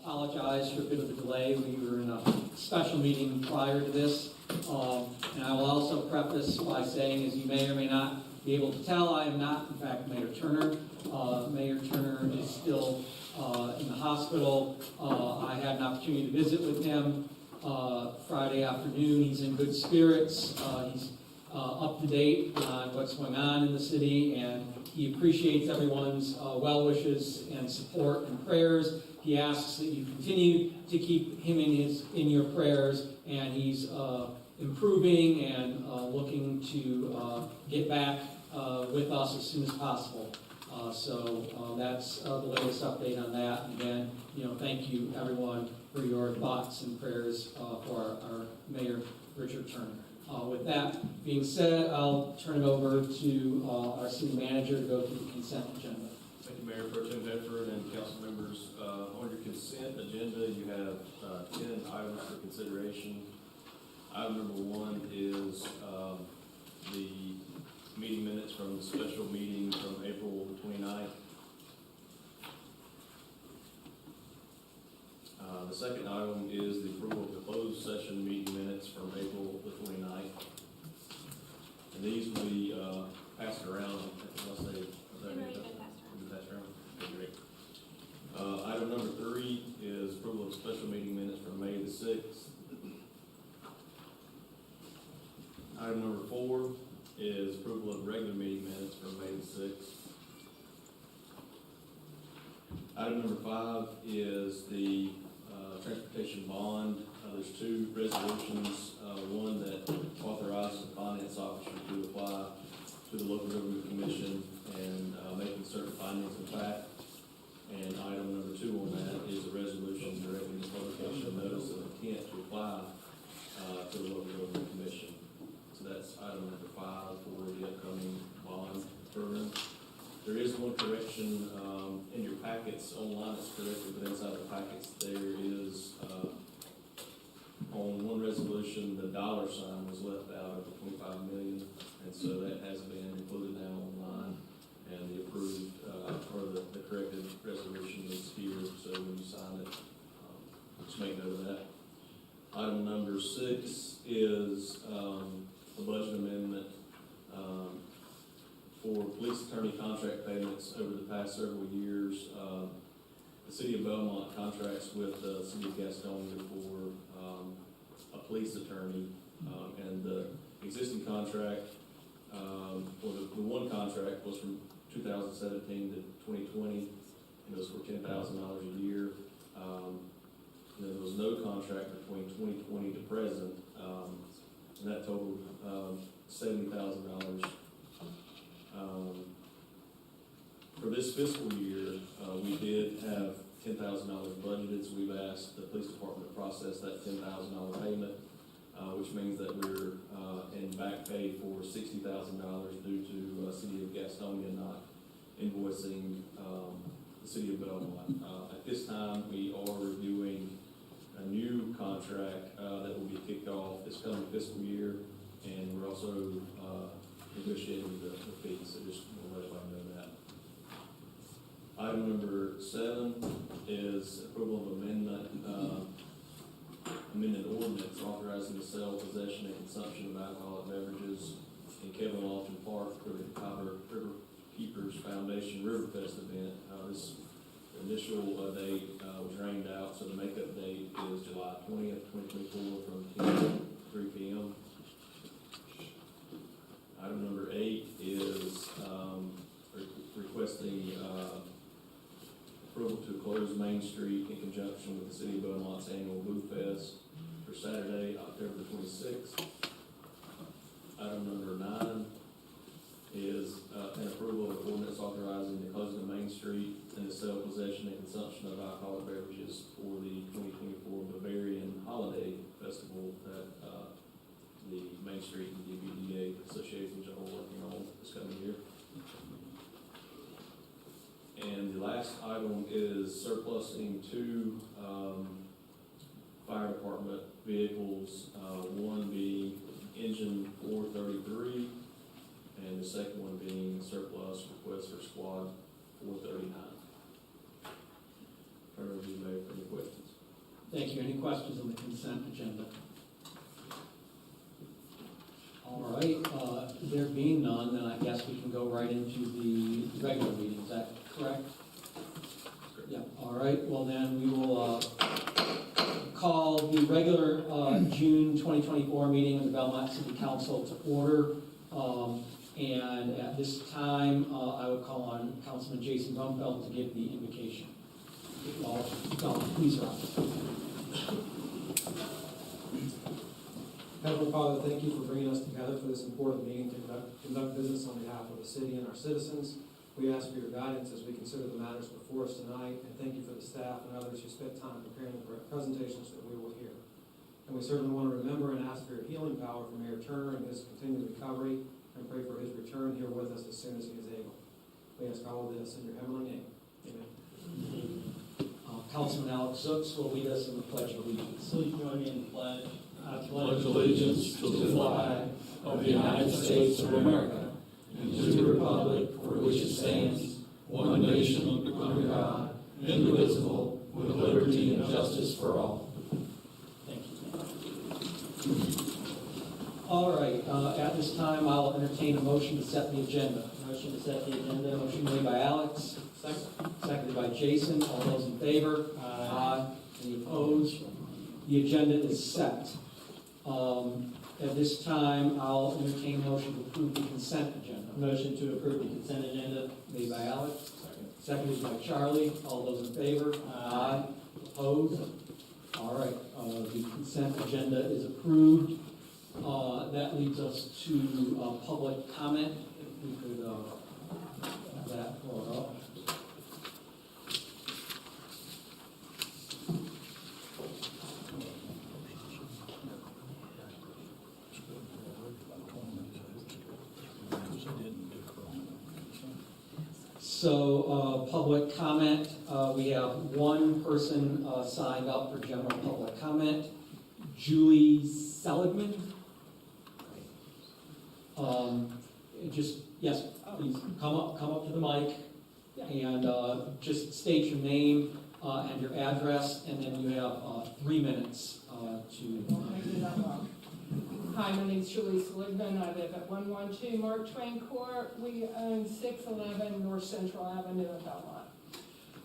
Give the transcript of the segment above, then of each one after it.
apologize for a bit of a delay. We were in a special meeting prior to this. And I will also preface by saying, as you may or may not be able to tell, I am not, in fact, Mayor Turner. Mayor Turner is still in the hospital. I had an opportunity to visit with him Friday afternoon. He's in good spirits. He's up to date on what's going on in the city, and he appreciates everyone's well wishes and support and prayers. He asks that you continue to keep him in your prayers, and he's improving and looking to get back with us as soon as possible. So that's the latest update on that. And again, thank you everyone for your thoughts and prayers for our Mayor Richard Turner. With that being said, I'll turn it over to our city manager to go through the consent agenda. Thank you, Mayor Pro Tem Bedford and council members. On your consent agenda, you have 10 items for consideration. Item number 1 is the meeting minutes from the special meeting from April 29th. The second item is the approval of the closed session meeting minutes from April the 29th. And these will be passed around unless they passed around. Okay, great. Item number 3 is approval of special meeting minutes from May the 6th. Item number 4 is approval of regular meeting minutes from May the 6th. Item number 5 is the transportation bond. There's 2 resolutions. One that authorizes the finance officer to apply to the local government commission and making certain findings of fact. And item number 2 on that is a resolution directing the publication of notice of intent to apply to the local government commission. So that's item number 5 for the upcoming bond program. There is one correction in your packets. Online it's corrected, but inside the packets there is, on one resolution, the dollar sign was left out of the 25 million, and so that has been included now online, and the approved, or the corrected resolution is here, so when you sign it, just make note of that. Item number 6 is a budget amendment for police attorney contract payments over the past several years. The City of Belmont contracts with the City of Gastonia for a police attorney, and the existing contract, or the one contract was from 2017 to 2020, and those were $10,000 a year. And there was no contract between 2020 to present, and that totaled $70,000. For this fiscal year, we did have $10,000 budgeted, so we've asked the police department to process that $10,000 payment, which means that we're in back pay for $60,000 due to City of Gastonia not invoicing the City of Belmont. At this time, we are reviewing a new contract that will be kicked off this coming fiscal year, and we're also negotiating the fees, so just want to let everybody know that. Item number 7 is approval of amended ordinance authorizing the sale, possession, and consumption of alcoholic beverages in Kevin Lofton Park for the Catawba Riverkeepers Foundation RiverFest event. This initial date was rained out, so the makeup date is July 20th, 2024 from 10 to 3 p.m. Item number 8 is requesting approval to close Main Street in conjunction with the City of Belmont's annual BooFest for Saturday, October the 26th. Item number 9 is an approval of ordinance authorizing the closing of Main Street and the sale, possession, and consumption of alcoholic beverages for the 2024 Bavarian Holiday Festival that the Main Street and DBDA associations are working on this coming year. And the last item is surplusing 2 fire department vehicles, one being engine 433, and the second one being surplus request for squad 439. Turn over to you, Mayor, for any questions. Thank you. Any questions on the consent agenda? All right, there being none, then I guess we can go right into the regular meeting. Is that correct? Yeah, all right. Well, then we will call the regular June 2024 meeting of the Belmont City Council to order. And at this time, I would call on Councilman Jason Rumfeld to give the invocation. Please rise. Heavenly Father, thank you for bringing us together for this important meeting to conduct business on behalf of the city and our citizens. We ask for your guidance as we consider the matters before us tonight, and thank you for the staff and others who spent time preparing the presentations that we will hear. And we certainly want to remember and ask for your healing power for Mayor Turner and his continued recovery, and pray for his return here with us as soon as he is able. We ask all of this in your heavenly name. Amen. Councilman Alex Zooks will lead us in the Pledge of Allegiance. Please join me in the pledge. I pledge allegiance to the flag of the United States of America and to the republic for which it stands, one nation under God, indivisible, with liberty and justice for all. Thank you. All right, at this time, I'll entertain a motion to set the agenda. Motion to set the agenda. Motion made by Alex, seconded by Jason. All those in favor? Aye. Any opposed? The agenda is set. At this time, I'll entertain a motion to approve the consent agenda. Motion to approve the consent agenda. Made by Alex, seconded by Charlie. All those in favor? Aye. Opposed? All right, the consent agenda is approved. That leads us to public comment. If we could have that brought up. So, public comment, we have one person signed up for general public comment, Julie Seligman. Yes, please come up to the mic and just state your name and your address, and then you have 3 minutes to. Hi, my name is Julie Seligman. I live at 112 Mark Twain Court. We own 611 North Central Avenue in Belmont.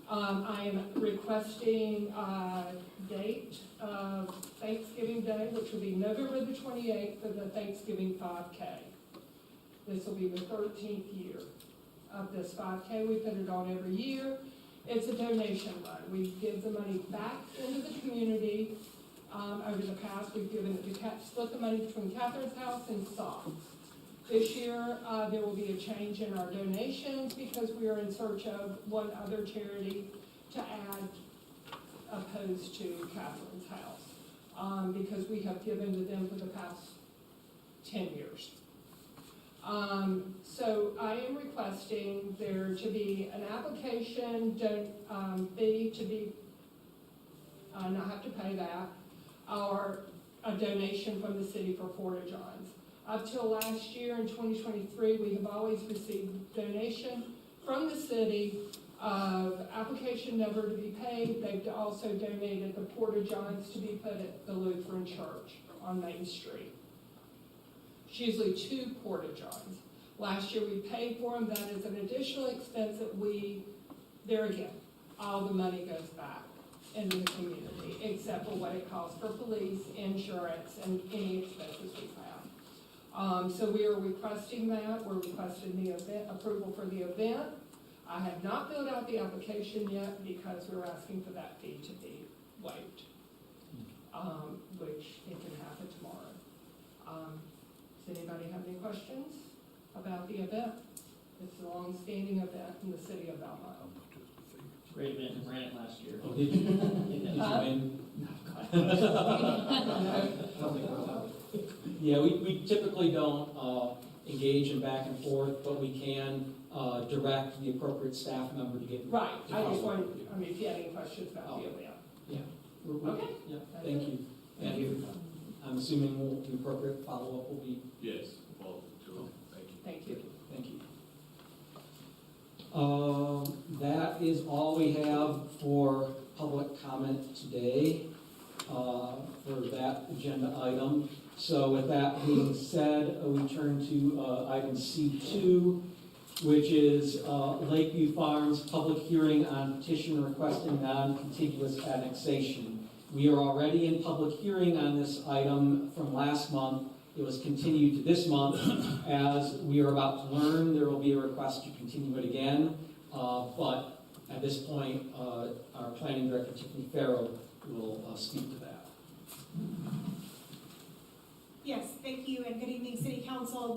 I am requesting a date of Thanksgiving Day, which will be November the 28th for the Thanksgiving 5K. This will be the 13th year of this 5K. We put it on every year. It's a donation run. We give the money back into the community. Over the past, we've given it to split the money between Catherine's House and SOC. This year, there will be a change in our donations because we are in search of one other charity to add opposed to Catherine's House, because we have given to them for the past 10 years. So I am requesting there to be an application fee to be, not have to pay that, or a donation from the city for Porta Johns. Up till last year in 2023, we have always received donation from the city of application never to be paid. They've also donated the Porta Johns to be put at the Lutheran Church on Main Street. It's usually 2 Porta Johns. Last year we paid for them. That is an additional expense that there again, all the money goes back into the community, except for what it costs for police, insurance, and any expenses we have. So we are requesting that. We're requesting the approval for the event. I have not filled out the application yet because we're asking for that fee to be waived, which it can happen tomorrow. Does anybody have any questions about the event? It's a long-standing event in the city of Belmont. Great event in Grant last year. Oh, did you? Did you win? Yeah, we typically don't engage in back and forth, but we can direct the appropriate staff member to get. Right, I just wanted, if you had any questions about the event. Yeah. Okay. Yeah, thank you. And I'm assuming the appropriate follow-up will be. Yes, well, thank you. Thank you. Thank you. That is all we have for public comment today. for that agenda item. So with that being said, we turn to item C2, which is Lakeview Farms public hearing on petition requesting non-contiguous annexation. We are already in public hearing on this item from last month. It was continued to this month. As we are about to learn, there will be a request to continue it again. But at this point, our planning director, Tiffany Farrow, will speak to that. Yes, thank you, and good evening, City Council.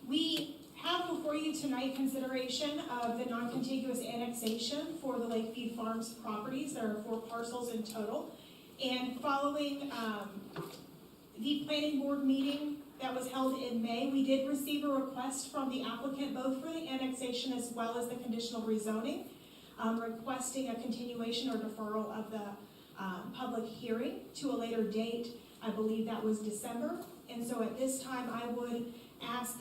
We have before you tonight consideration of the non-contiguous annexation for the Lakeview Farms properties. There are 4 parcels in total. And following the planning board meeting that was held in May, we did receive a request from the applicant, both for the annexation as well as the conditional rezoning, requesting a continuation or deferral of the public hearing to a later date. I believe that was December. And so at this time, I would ask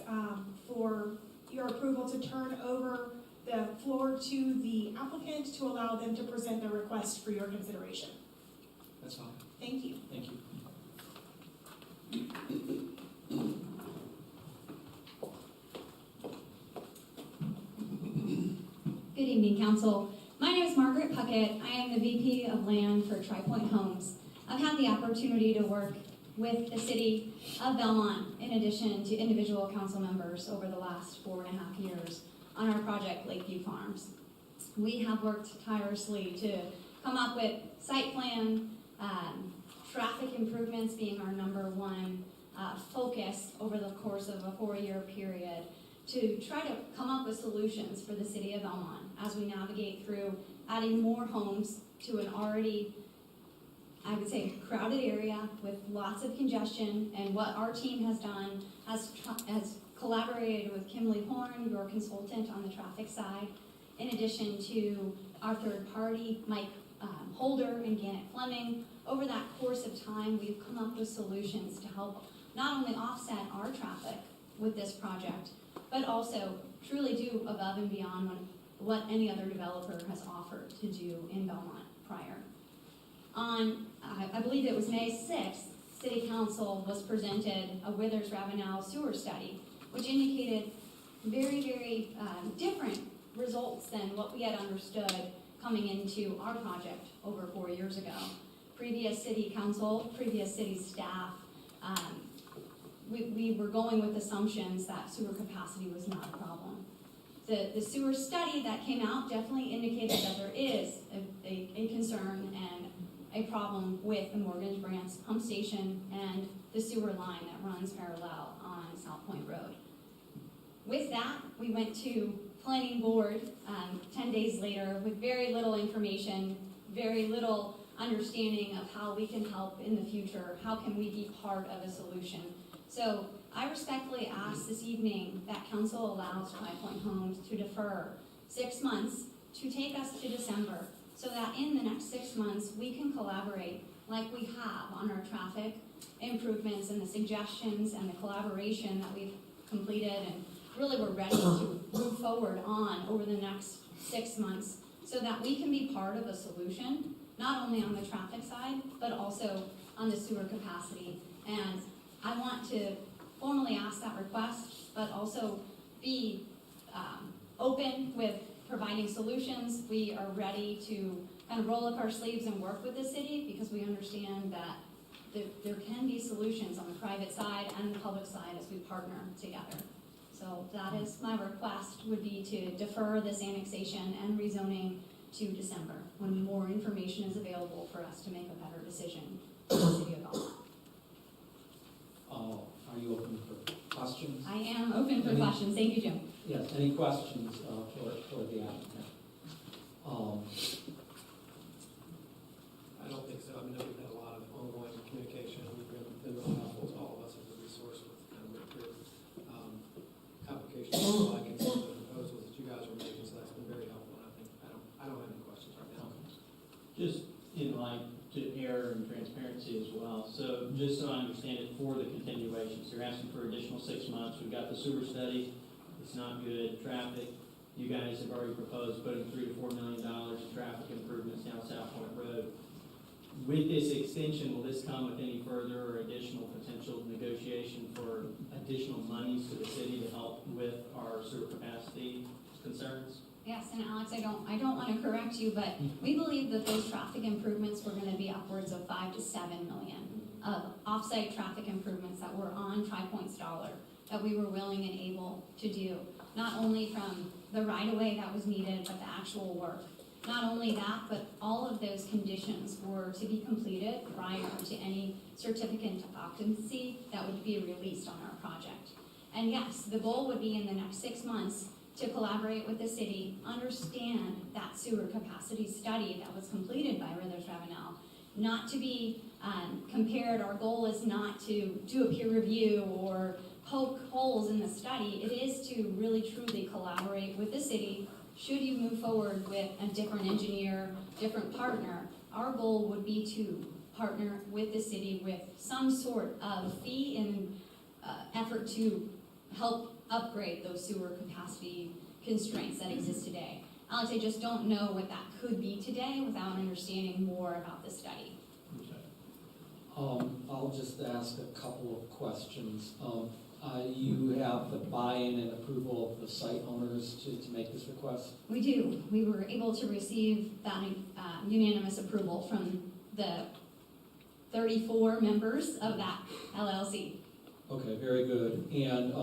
for your approval to turn over the floor to the applicant to allow them to present their request for your consideration. That's fine. Thank you. Thank you. Good evening, Council. My name is Margaret Puckett. I am the VP of Land for Tri-Point Homes. I've had the opportunity to work with the City of Belmont in addition to individual council members over the last 4.5 years on our project Lakeview Farms. We have worked tirelessly to come up with site plan, traffic improvements being our #1 focus over the course of a 4-year period to try to come up with solutions for the City of Belmont as we navigate through adding more homes to an already, I would say, crowded area with lots of congestion. And what our team has done has collaborated with Kimberly Horn, your consultant on the traffic side, in addition to our third party, Mike Holder and Gannett Fleming. Over that course of time, we've come up with solutions to help not only offset our traffic with this project, but also truly do above and beyond what any other developer has offered to do in Belmont prior. On, I believe it was May 6th, City Council was presented a Withers Ravenel sewer study, which indicated very, very different results than what we had understood coming into our project over 4 years ago. Previous City Council, previous city staff, we were going with assumptions that sewer capacity was not a problem. The sewer study that came out definitely indicated that there is a concern and a problem with the Morgan's Branch pump station and the sewer line that runs parallel on South Point Road. With that, we went to Planning Board 10 days later with very little information, very little understanding of how we can help in the future, how can we be part of a solution. So I respectfully ask this evening that Council allows Tri-Point Homes to defer 6 months to take us to December, so that in the next 6 months we can collaborate like we have on our traffic improvements and the suggestions and the collaboration that we've completed, and really we're ready to move forward on over the next 6 months so that we can be part of a solution, not only on the traffic side, but also on the sewer capacity. And I want to formally ask that request, but also be open with providing solutions. We are ready to kind of roll up our sleeves and work with the city because we understand that there can be solutions on the private side and the public side as we partner together. So that is my request, would be to defer this annexation and rezoning to December when more information is available for us to make a better decision for the City of Belmont. Are you open for questions? I am open for questions. Thank you, Jim. Yes, any questions for the applicant? I don't think so. I mean, we've had a lot of ongoing communication. We've been really helpful to all of us as a resource with kind of clear applications like and some of the proposals that you guys are making. So that's been very helpful. And I think I don't have any questions right now. Just in line to error and transparency as well. So just so I understand it, for the continuation, so you're asking for additional 6 months. We've got the sewer study. It's not good. Traffic. You guys have already proposed putting $3 to $4 million in traffic improvements down South Point Road. With this extension, will this come with any further or additional potential negotiation for additional monies to the city to help with our sewer capacity concerns? Yes, and Alex, I don't want to correct you, but we believe that those traffic improvements were going to be upwards of $5 to $7 million of off-site traffic improvements that were on Tri-Points dollar that we were willing and able to do, not only from the right-of-way that was needed, but the actual work. Not only that, but all of those conditions were to be completed prior to any certificate of occupancy that would be released on our project. And yes, the goal would be in the next 6 months to collaborate with the city, understand that sewer capacity study that was completed by Rithers Ravenel, not to be compared. Our goal is not to do a peer review or poke holes in the study. It is to really truly collaborate with the city. Should you move forward with a different engineer, different partner, our goal would be to partner with the city with some sort of fee and effort to help upgrade those sewer capacity constraints that exist today. Alex, I just don't know what that could be today without understanding more about the study. I'll just ask a couple of questions. You have the buy-in and approval of the site owners to make this request? We do. We were able to receive that unanimous approval from the 34 members of that LLC. Okay, very good. And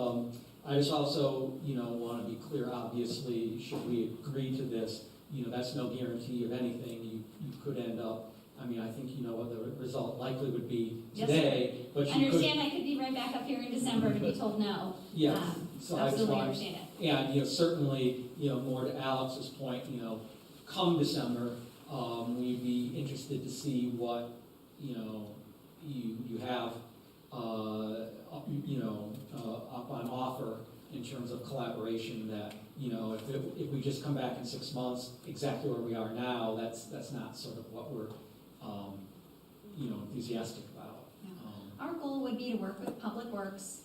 I just also, want to be clear, obviously, should we agree to this, that's no guarantee of anything. You could end up, I think you know what the result likely would be today, yes, but you understand I could be right back up here in December to be told no. Yeah, so I just absolutely want, understand it. and certainly, more to Alex's point, come December, we'd be interested to see what, you have, up on offer in terms of collaboration that, if we just come back in 6 months, exactly where we are now, that's not sort of what we're, enthusiastic about. Our goal would be to work with Public Works,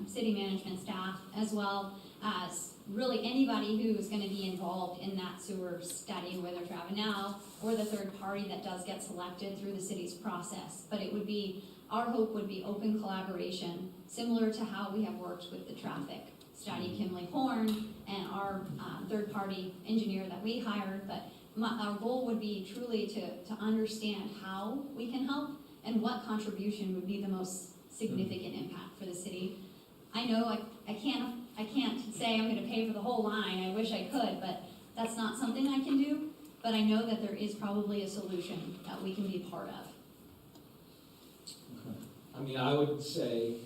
city management staff, as well as really anybody who's going to be involved in that sewer study, whether it's Ravenel or the third party that does get selected through the city's process. But it would be, our hope would be open collaboration, similar to how we have worked with the traffic study, Kimley Horn, and our third-party engineer that we hired. But our goal would be truly to understand how we can help and what contribution would be the most significant impact for the city. I know I can't say I'm going to pay for the whole line. I wish I could, but that's not something I can do. But I know that there is probably a solution that we can be part of. Okay. I would say,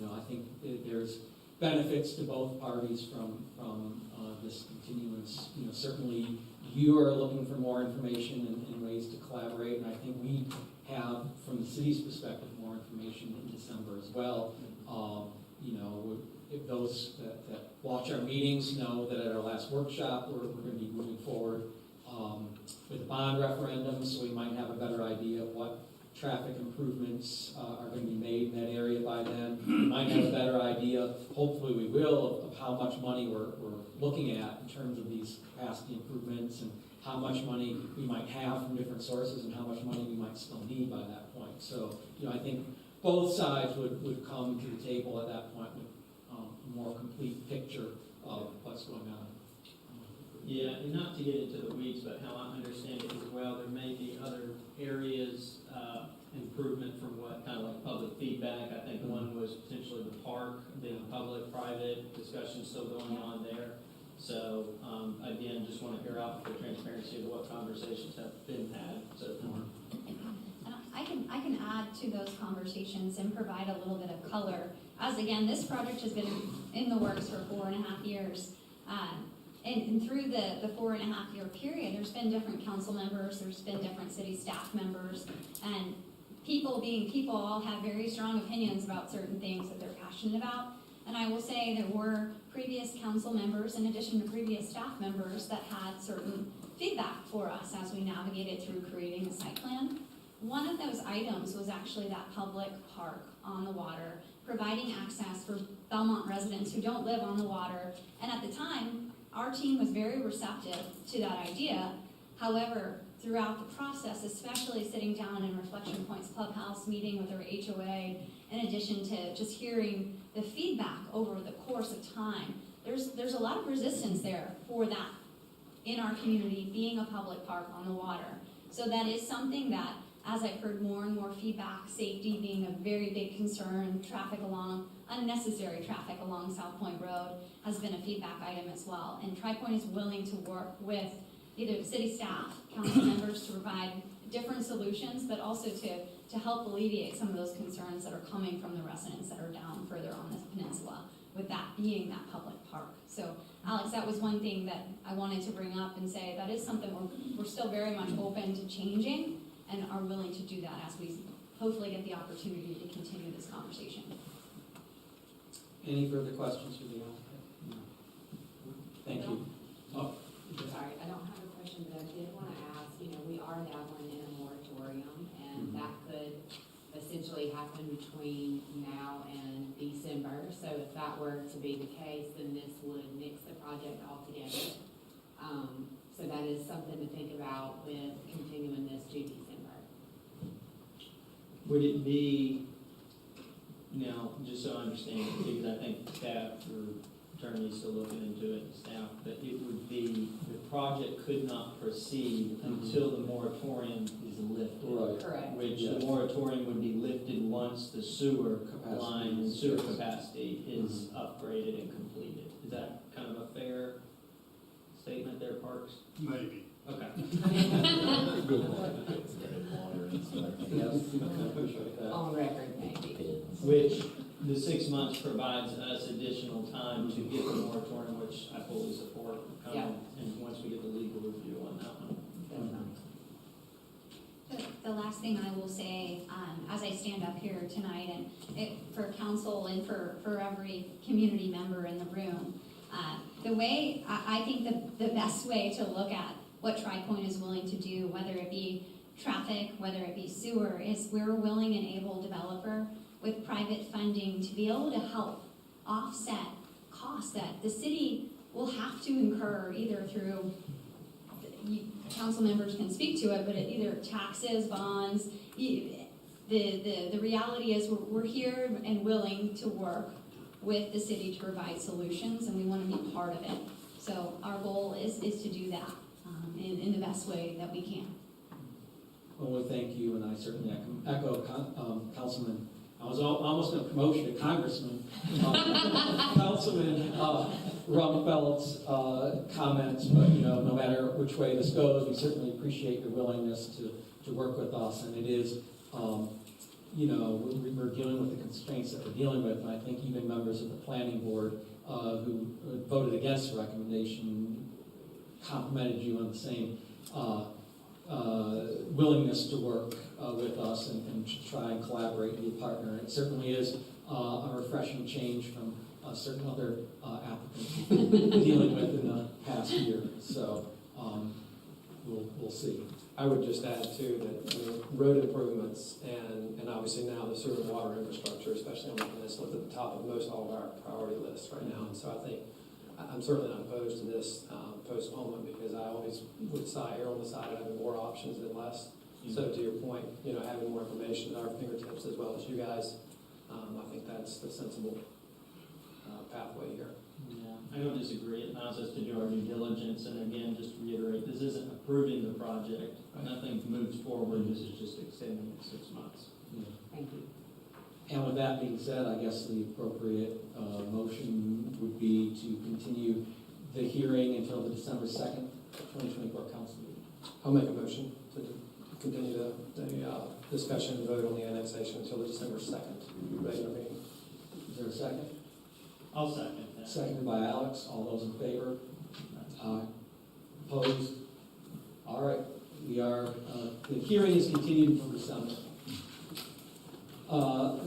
I think there's benefits to both parties from this continuance. Certainly you are looking for more information and ways to collaborate, and I think we have, from the city's perspective, more information in December as well. If those that watch our meetings know that at our last workshop, we're going to be moving forward with the bond referendum, so we might have a better idea of what traffic improvements are going to be made in that area by then. We might have a better idea, hopefully we will, of how much money we're looking at in terms of these capacity improvements and how much money we might have from different sources and how much money we might still need by that point. So, I think both sides would come to the table at that point with a more complete picture of what's going on. Yeah, and not to get into the weeds, but how I understand it as well, there may be other areas, improvement from what kind of like public feedback. I think one was potentially the park, being public-private discussion still going on there. So again, just want to hear out the transparency of what conversations have been had so far. And I can add to those conversations and provide a little bit of color. As again, this project has been in the works for 4.5 years. And through the 4.5 year period, there's been different council members, there's been different city staff members, and people being people all have very strong opinions about certain things that they're passionate about. And I will say there were previous council members, in addition to previous staff members, that had certain feedback for us as we navigated through creating a site plan. One of those items was actually that public park on the water, providing access for Belmont residents who don't live on the water. And at the time, our team was very receptive to that idea. However, throughout the process, especially sitting down in Reflection Point's clubhouse, meeting with our HOA, in addition to just hearing the feedback over the course of time, there's a lot of resistance there for that in our community, being a public park on the water. So that is something that, as I've heard more and more feedback, safety being a very big concern, unnecessary traffic along South Point Road has been a feedback item as well. And Tri-Point is willing to work with either city staff, council members to provide different solutions, but also to help alleviate some of those concerns that are coming from the residents that are down further on this peninsula, with that being that public park. So, Alex, that was one thing that I wanted to bring up and say that is something we're still very much open to changing and are willing to do that as we hopefully get the opportunity to continue this conversation. Any further questions for the applicant? Thank you. Oh, Sorry, I don't have a question, but I did want to ask, we are dabbling in a moratorium, and that could essentially happen between now and December. So if that were to be the case, then this would nix the project altogether. So that is something to think about with continuing this to December. Would it be, now, just so I understand, because I think staff or attorneys still looking into it, staff, but it would be, the project could not proceed until the moratorium is lifted. Right. Correct. Which Yeah. the moratorium would be lifted once the sewer Capacity line and is sewer fixed. capacity is upgraded and completed. Is that kind of a fair statement there, Parks? Maybe. Okay. Good Yes, I appreciate that. On record, maybe. Which the 6 months provides us additional time to get the moratorium, which I fully support. Yeah. And once we get the legal review on that one. The last thing I will say, as I stand up here tonight, and for council and for every community member in the room, the way, I think the best way to look at what Tri-Point is willing to do, whether it be traffic, whether it be sewer, is we're a willing and able developer with private funding to be able to help offset costs that the city will have to incur either through, council members can speak to it, but either taxes, bonds. The reality is we're here and willing to work with the city to provide solutions, and we want to be part of it. So our goal is to do that in the best way that we can. Well, thank you, and I certainly echo Councilman. I was almost going to promote you to Congressman. Councilman Rumfeld's comments, but no matter which way this goes, we certainly appreciate your willingness to work with us, and it is, we're dealing with the constraints that we're dealing with, and I think even members of the planning board who voted against the recommendation complimented you on the same willingness to work with us and to try and collaborate and be a partner. It certainly is a refreshing change from certain other applicants we've been dealing with in the past year. So we'll see. I would just add too that road improvements and obviously now the sewer and water infrastructure, especially on the peninsula, is at the top of most all of our priority lists right now. And so I think I'm certainly not opposed to this postponement, because I always would err on the side of having more options than less. So to your point, having more information at our fingertips as well as you guys, I think that's the sensible pathway here. Yeah, I don't disagree. It allows us to do our due diligence, and again, just to reiterate, this isn't approving the project. Right. Nothing moves forward. This is just extending it 6 months. Thank you. And with that being said, I guess the appropriate motion would be to continue the hearing until the December 2nd, 2024 council meeting. I'll make a motion to continue the discussion and vote on the annexation until the December 2nd regular meeting. Is there a second? I'll second that. Seconded by Alex. All those in favor? Aye. Opposed? All right. The hearing is continued until December.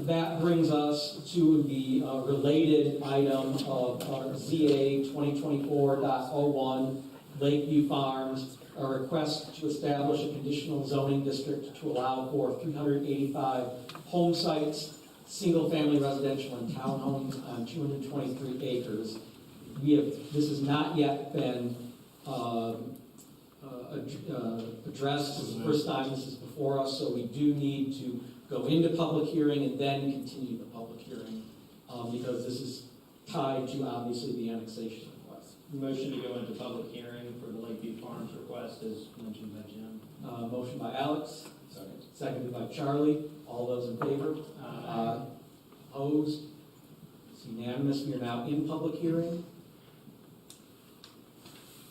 That brings us to the related item of our ZA 2024.01, Lakeview Farms, a request to establish a conditional zoning district to allow for 385 home sites, single-family residential and townhomes on 223 acres. This has not yet been addressed. This is the first time this is before us, so we do need to go into public hearing and then continue the public hearing, because this is tied to, obviously, the annexation request. Motion to go into public hearing for the Lakeview Farms request as mentioned by Jim. Motion by Alex, Second. seconded by Charlie. All those in favor? Opposed? It's unanimous. We are now in public hearing.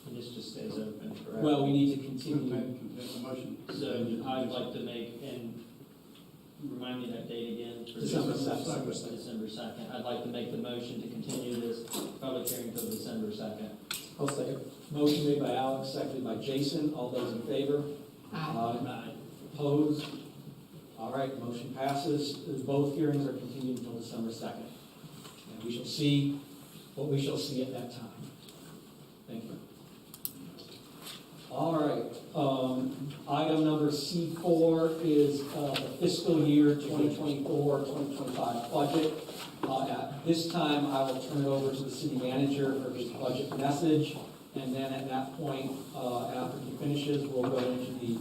And this just stays open, correct? Well, we need to continue. So I'd like to make, and remind me that date again. For December 2nd. December 2nd. I'd like to make the motion to continue this public hearing until December 2nd. I'll second. Motion made by Alex, seconded by Jason. All those in favor? Aye. Opposed? All right, motion passes. Both hearings are continued until December 2nd. And we shall see what we shall see at that time. Thank you. All right, item number C4 is the fiscal year 2024-2025 budget. At this time, I will turn it over to the city manager for his budget message. And then at that point, after he finishes, we'll go into the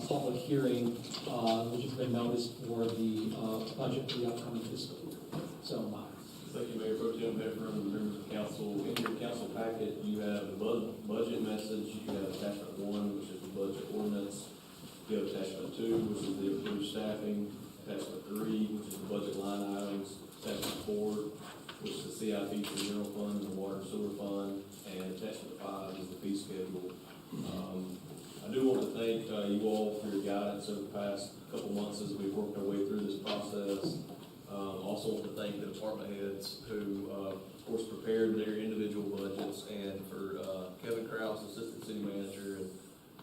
public hearing, which has been noticed for the budget for the upcoming fiscal year. So, Miles. Thank you, Mayor Pro Tem Pepper, and members of council. In your council packet, you have the budget message. You have attachment 1, which is the budget ordinance. You have attachment 2, which is the approved staffing. Attachment 3, which is the budget line items. Attachment 4, which is the CIP for the general fund and the water and sewer fund. And attachment 5 is the fee schedule. I do want to thank you all for your guidance over the past couple months as we've worked our way through this process. Also want to thank the department heads who, of course, prepared their individual budgets, and for Kevin Krause, Assistant City Manager, and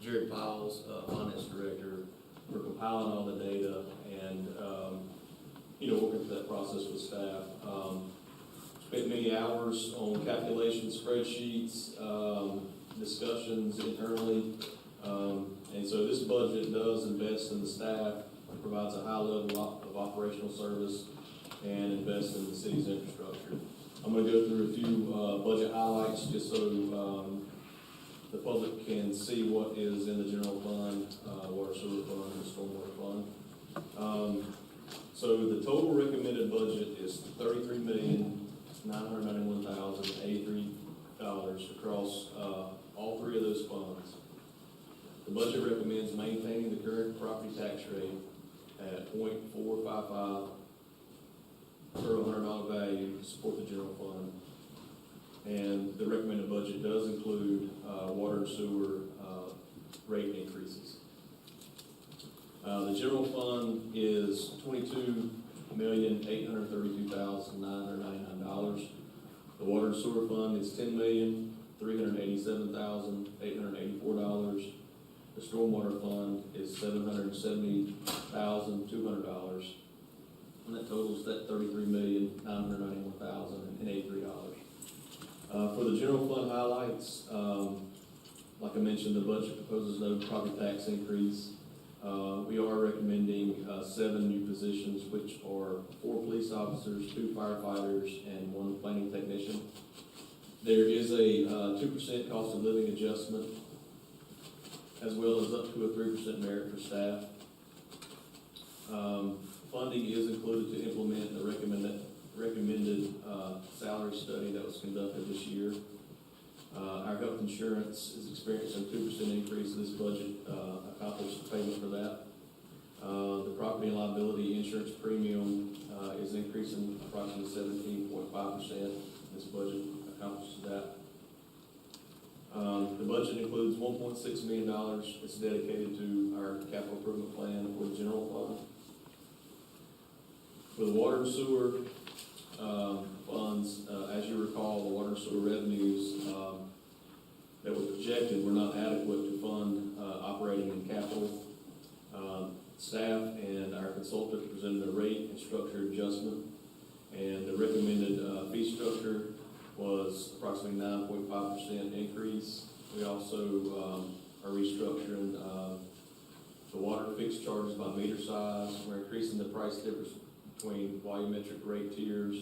Jared Piles, Finance Director, for compiling all the data and, working through that process with staff. Spent many hours on calculation spreadsheets, discussions internally. And so this budget does invest in the staff, provides a high level of operational service, and invest in the city's infrastructure. I'm going to go through a few budget highlights just so the public can see what is in the general fund, water sewer fund, and stormwater fund. So the total recommended budget is $33,991,083 across all 3 of those funds. The budget recommends maintaining the current property tax rate at 0.455 per $100 value to support the general fund. And the recommended budget does include water and sewer rate increases. The general fund is $22,832,999. The water and sewer fund is $10,387,884. The stormwater fund is $770,200. And that totals that $33,991,083. For the general fund highlights, like I mentioned, the budget proposes no property tax increase. We are recommending 7 new positions, which are 4 police officers, 2 firefighters, and 1 planning technician. There is a 2% cost of living adjustment, as well as up to a 3% merit for staff. Funding is included to implement the recommended salary study that was conducted this year. Our health insurance is experiencing a 2% increase. This budget accomplished the payment for that. The property and liability insurance premium is increasing approximately 17.5%. This budget accomplishes that. The budget includes $1.6 million. It's dedicated to our capital improvement plan for the general fund. For the water and sewer funds, as you recall, the water and sewer revenues that were projected were not adequate to fund operating and capital. Staff and our consultant presented a rate and structure adjustment, and the recommended fee structure was approximately 9.5% increase. We also are restructuring the water fixed charges by meter size. We're increasing the price difference between volumetric rate tiers,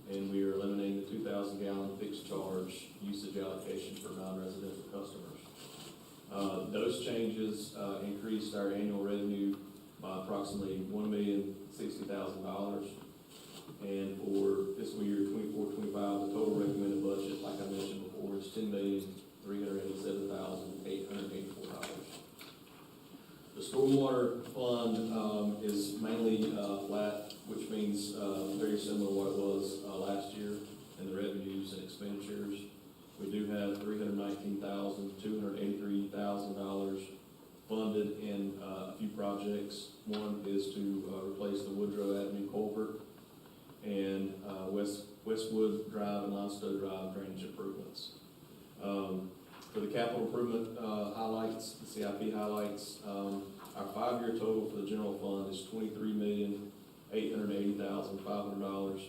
and we are eliminating the 2,000-gallon fixed charge usage allocation for non-residential customers. Those changes increased our annual revenue by approximately $1,060,000. And for fiscal year 24-25, the total recommended budget, like I mentioned before, is $10,387,884. The stormwater fund is mainly flat, which means very similar to what it was last year in the revenues and expenditures. We do have $319,283,000 funded in a few projects. One is to replace the Woodrow Avenue culvert and Westwood Drive and Limestone Drive drainage improvements. For the capital improvement highlights, the CIP highlights, our 5-year total for the general fund is $23,880,500,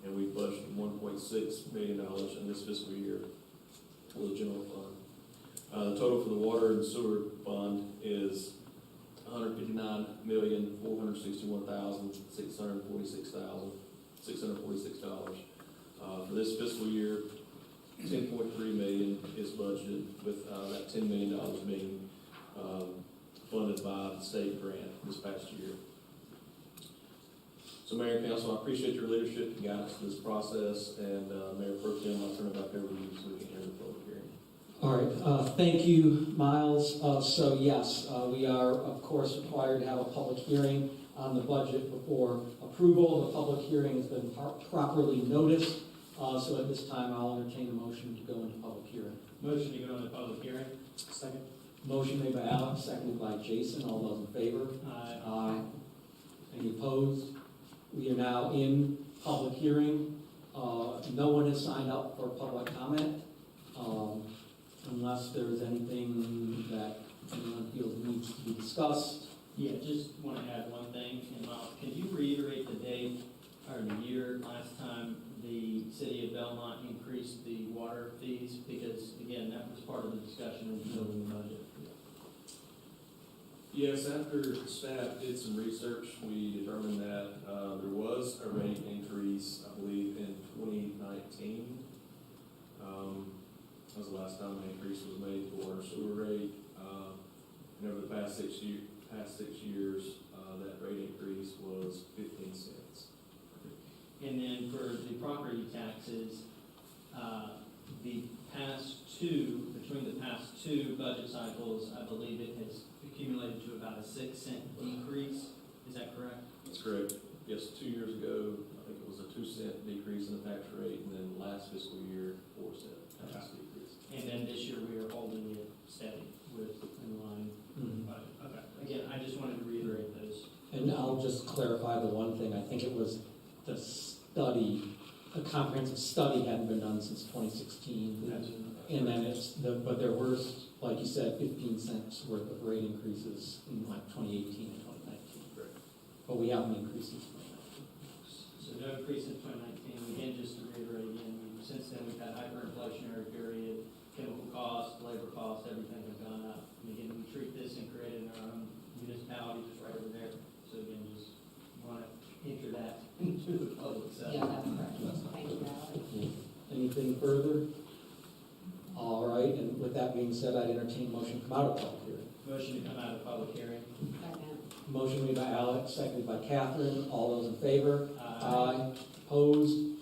and we budgeted $1.6 million in this fiscal year for the general fund. The total for the water and sewer fund is $159,461,646. For this fiscal year, $10.3 million is budgeted, with that $10 million being funded by the state grant this past year. So, Mayor and Council, I appreciate your leadership and guidance to this process, and Mayor Pro Tem, I'll turn it back over to you so we can hear the public hearing. All right, thank you, Miles. So yes, we are, of course, required to have a public hearing on the budget before approval. The public hearing has been properly noticed. So at this time, I'll entertain a motion to go into public hearing. Motion to go into public hearing. Second. Motion made by Alex, seconded by Jason. All those in favor? Aye. Aye. Any opposed? We are now in public hearing. No one has signed up for public comment, unless there's anything that anyone feels needs to be discussed. Yeah, just want to add one thing. And can you reiterate the date or the year last time the city of Belmont increased the water fees? Because, again, that was part of the discussion of building the budget. Yes, after staff did some research, we determined that there was a rate increase, I believe, in 2019. That was the last time an increase was made to the water sewer rate. And over the past 6 years, that rate increase was 15 cents. And then for the property taxes, between the past two budget cycles, I believe it has accumulated to about a 6-cent decrease. Is that correct? That's correct. Yes, 2 years ago, I think it was a 2-cent decrease in the tax rate, and then last fiscal year, 4-cent tax decrease. And then this year we are holding it steady with in line. Budget. Okay. Again, I just wanted to reiterate those. And I'll just clarify the one thing. I think it was the study, a comprehensive study hadn't been done since 2016. And then but there were, like you said, 15 cents worth of rate increases in like 2018 and 2019. Correct. But we haven't increased in 2019. So no increase in 2019. Again, just to reiterate again, since then we've had hyperinflationary period, chemical costs, labor costs, everything has gone up. And again, we treat this and create it in our own municipality just right over there. So again, just want to enter that into the public sector. Yeah, that's correct. Thank you, Alex. Anything further? All right, and with that being said, I'd entertain a motion to come out of public hearing. Motion to come out of public hearing. Second. Motion made by Alex, seconded by Catherine. All those in favor? Aye. Opposed?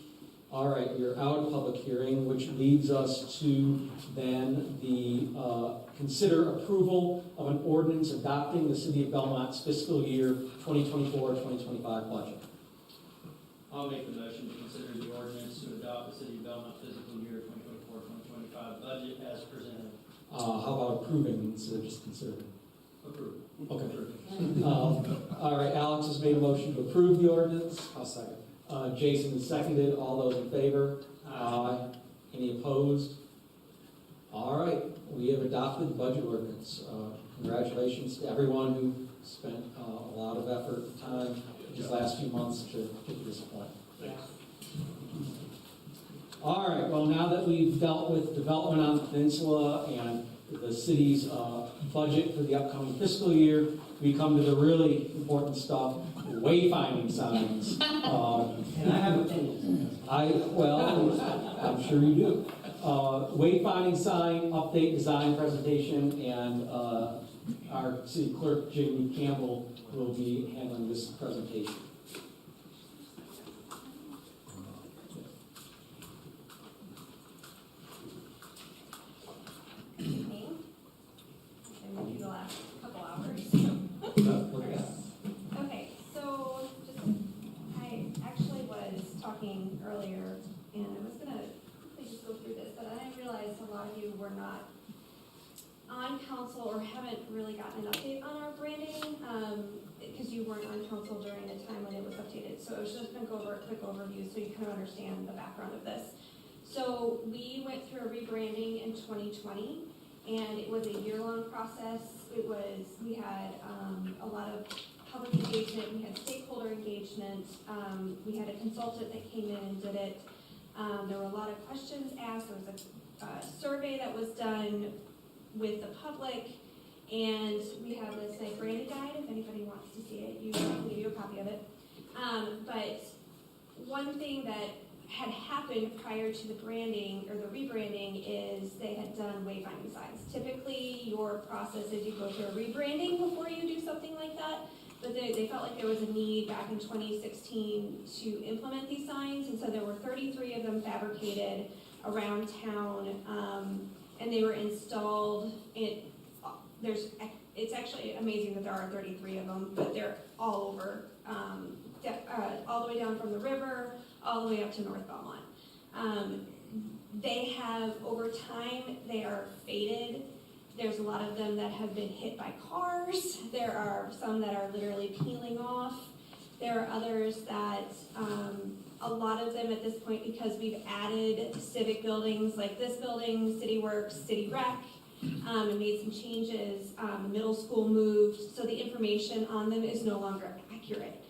All right, we're out of public hearing, which leads us to then the consider approval of an ordinance adopting the City of Belmont's fiscal year 2024-2025 budget. I'll make the motion to consider the ordinance to adopt the City of Belmont fiscal year 2024-2025 budget as presented. How about approving instead of just considering? Approved. Okay. All right, Alex has made a motion to approve the ordinance. I'll second. Jason has seconded. All those in favor? Aye. Any opposed? All right, we have adopted the budget ordinance. Congratulations to everyone who spent a lot of effort and time these last few months to get to this point. Yes. All right, well, now that we've dealt with development on the peninsula and the city's budget for the upcoming fiscal year, we come to the really important stuff, wayfinding signs. And I have opinions. Well, I'm sure you do. Wayfinding sign, update design presentation, and our city clerk, Jamie Campbell, will be handling this presentation. Maybe the last couple hours. Okay, so just, I actually was talking earlier, and I was gonna quickly just go through this, but I didn't realize a lot of you were not on council or haven't really gotten an update on our branding, because you weren't on council during the time when it was updated. So I was just gonna go over a quick overview so you kind of understand the background of this. So we went through a rebranding in 2020, and it was a year-long process. We had a lot of public engagement, we had stakeholder engagement, we had a consultant that came in and did it. There were a lot of questions asked, there was a survey that was done with the public, and we have this like branded guide, if anybody wants to see it, I can give you a copy of it. But one thing that had happened prior to the branding or the rebranding is they had done wayfinding signs. Typically, your process is you go through a rebranding before you do something like that, but they felt like there was a need back in 2016 to implement these signs, and so there were 33 of them fabricated around town, and they were installed. It's actually amazing that there are 33 of them, but they're all over, all the way down from the river, all the way up to North Belmont. They have, over time, they are faded. There's a lot of them that have been hit by cars. There are some that are literally peeling off. There are others that, a lot of them at this point, because we've added civic buildings like this building, City Works, City Rec, and made some changes. Middle school moved, so the information on them is no longer accurate.